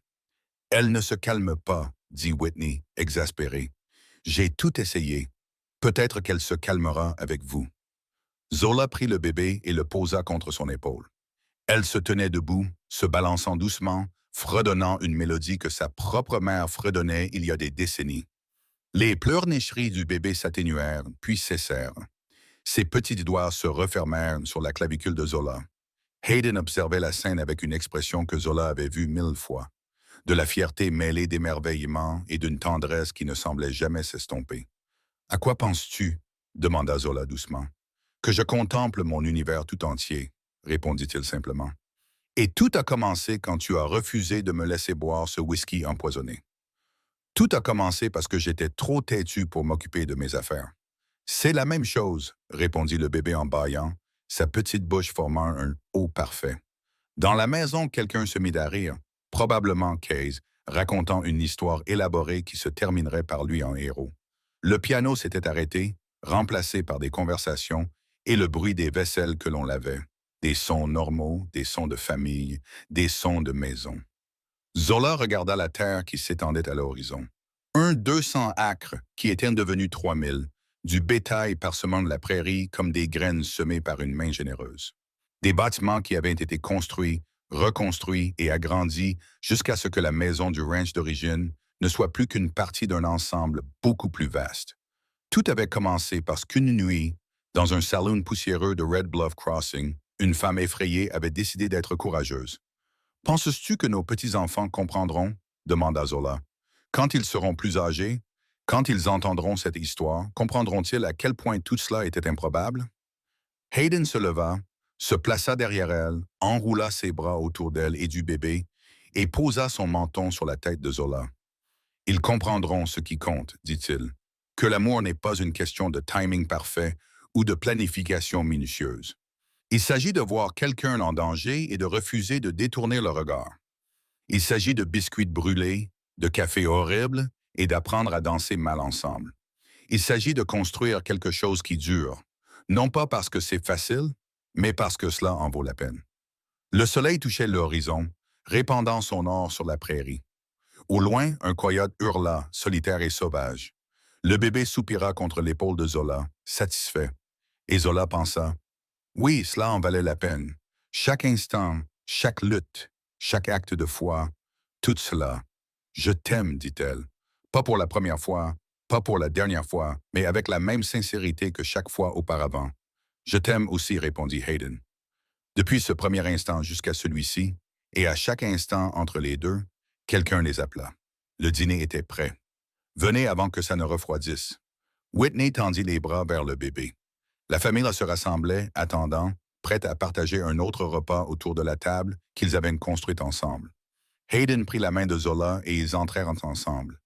Elle ne se calme pas, dit Whitney, exaspérée. J'ai tout essayé. Peut-être qu'elle se calmera avec vous. Zola prit le bébé et le posa contre son épaule. Elle se tenait debout, se balançant doucement, fredonnant une mélodie que sa propre mère fredonnait il y a des décennies. Les pleurnicheries du bébé s'atténuèrent, puis cessèrent. Ses petits doigts se refermèrent sur la clavicule de Zola. Hayden observait la scène avec une expression que Zola avait vue 1000 fois, de la fierté mêlée d'émerveillement et d'une tendresse qui ne semblait jamais s'estomper. « À quoi penses-tu? » demanda Zola doucement. « Que je contemple mon univers tout entier, » répondit-il simplement. « Et tout a commencé quand tu as refusé de me laisser boire ce whisky empoisonné. Tout a commencé parce que j'étais trop têtu pour m'occuper de mes affaires. » « C'est la même chose, » répondit le bébé en bâillant, sa petite bouche formant un « O parfait. Dans la maison, quelqu'un se mit à rire, probablement Case, racontant une histoire élaborée qui se terminerait par lui en héros. Le piano s'était arrêté, remplacé par des conversations et le bruit des vaisselles que l'on lavait. Des sons normaux, des sons de famille, des sons de maison. Zola regarda la terre qui s'étendait à l'horizon. 200 acres qui étaient devenus 3000, du bétail parsemant la prairie comme des graines semées par une main généreuse. Des bâtiments qui avaient été construits, reconstruits et agrandis jusqu'à ce que la maison du ranch d'origine ne soit plus qu'une partie d'un ensemble beaucoup plus vaste. Tout avait commencé parce qu'une nuit, dans un saloon poussiéreux de Red Bluff Crossing, une femme effrayée avait décidé d'être courageuse. « Penses-tu que nos petits-enfants comprendront? » demanda Zola. « Quand ils seront plus âgés, quand ils entendront cette histoire, comprendront-ils à quel point tout cela était improbable? » Hayden se leva, se plaça derrière elle, enroula ses bras autour d'elle et du bébé, et posa son menton sur la tête de Zola. « Ils comprendront ce qui compte, dit-il, que l'amour n'est pas une question de timing parfait ou de planification minutieuse. Il s'agit de voir quelqu'un en danger et de refuser de détourner le regard. Il s'agit de biscuits brûlés, de café horrible et d'apprendre à danser mal ensemble. Il s'agit de construire quelque chose qui dure, non pas parce que c'est facile, mais parce que cela en vaut la peine. » Le soleil touchait l'horizon, répandant son or sur la prairie. Au loin, un coyote hurla, solitaire et sauvage. Le bébé soupira contre l'épaule de Zola, satisfait. Et Zola pensa, « Oui, cela en valait la peine. Chaque instant, chaque lutte, chaque acte de foi, tout cela. Je t'aime, dit-elle. Pas pour la première fois, pas pour la dernière fois, mais avec la même sincérité que chaque fois auparavant. Je t'aime aussi, répondit Hayden. Depuis ce premier instant jusqu'à celui-ci, et à chaque instant entre les deux, quelqu'un les appela. Le dîner était prêt. Venez avant que ça ne refroidisse. Whitney tendit les bras vers le bébé. La famille se rassemblait, attendant, prête à partager un autre repas autour de la table qu'ils avaient construite ensemble. Hayden prit la main de Zola et ils entrèrent ensemble.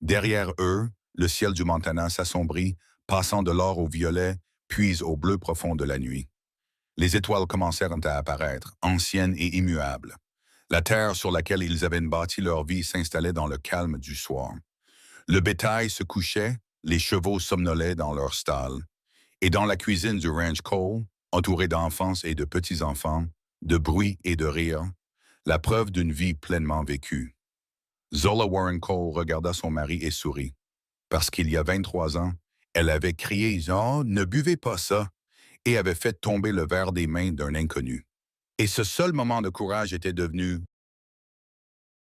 Derrière eux, le ciel du Montana s'assombrit, passant de l'or au violet, puis au bleu profond de la nuit. Les étoiles commencèrent à apparaître, anciennes et immuables. La terre sur laquelle ils avaient bâti leur vie s'installait dans le calme du soir. Le bétail se couchait, les chevaux somnolaient dans leur stall. Et dans la cuisine du ranch Cole, entouré d'enfants et de petits-enfants, de bruit et de rire, la preuve d'une vie pleinement vécue. Zola Warren Cole regarda son mari et sourit. Parce qu'il y a 23 ans, elle avait crié « Oh, ne buvez pas ça !» et avait fait tomber le verre des mains d'un inconnu. Et ce seul moment de courage était devenu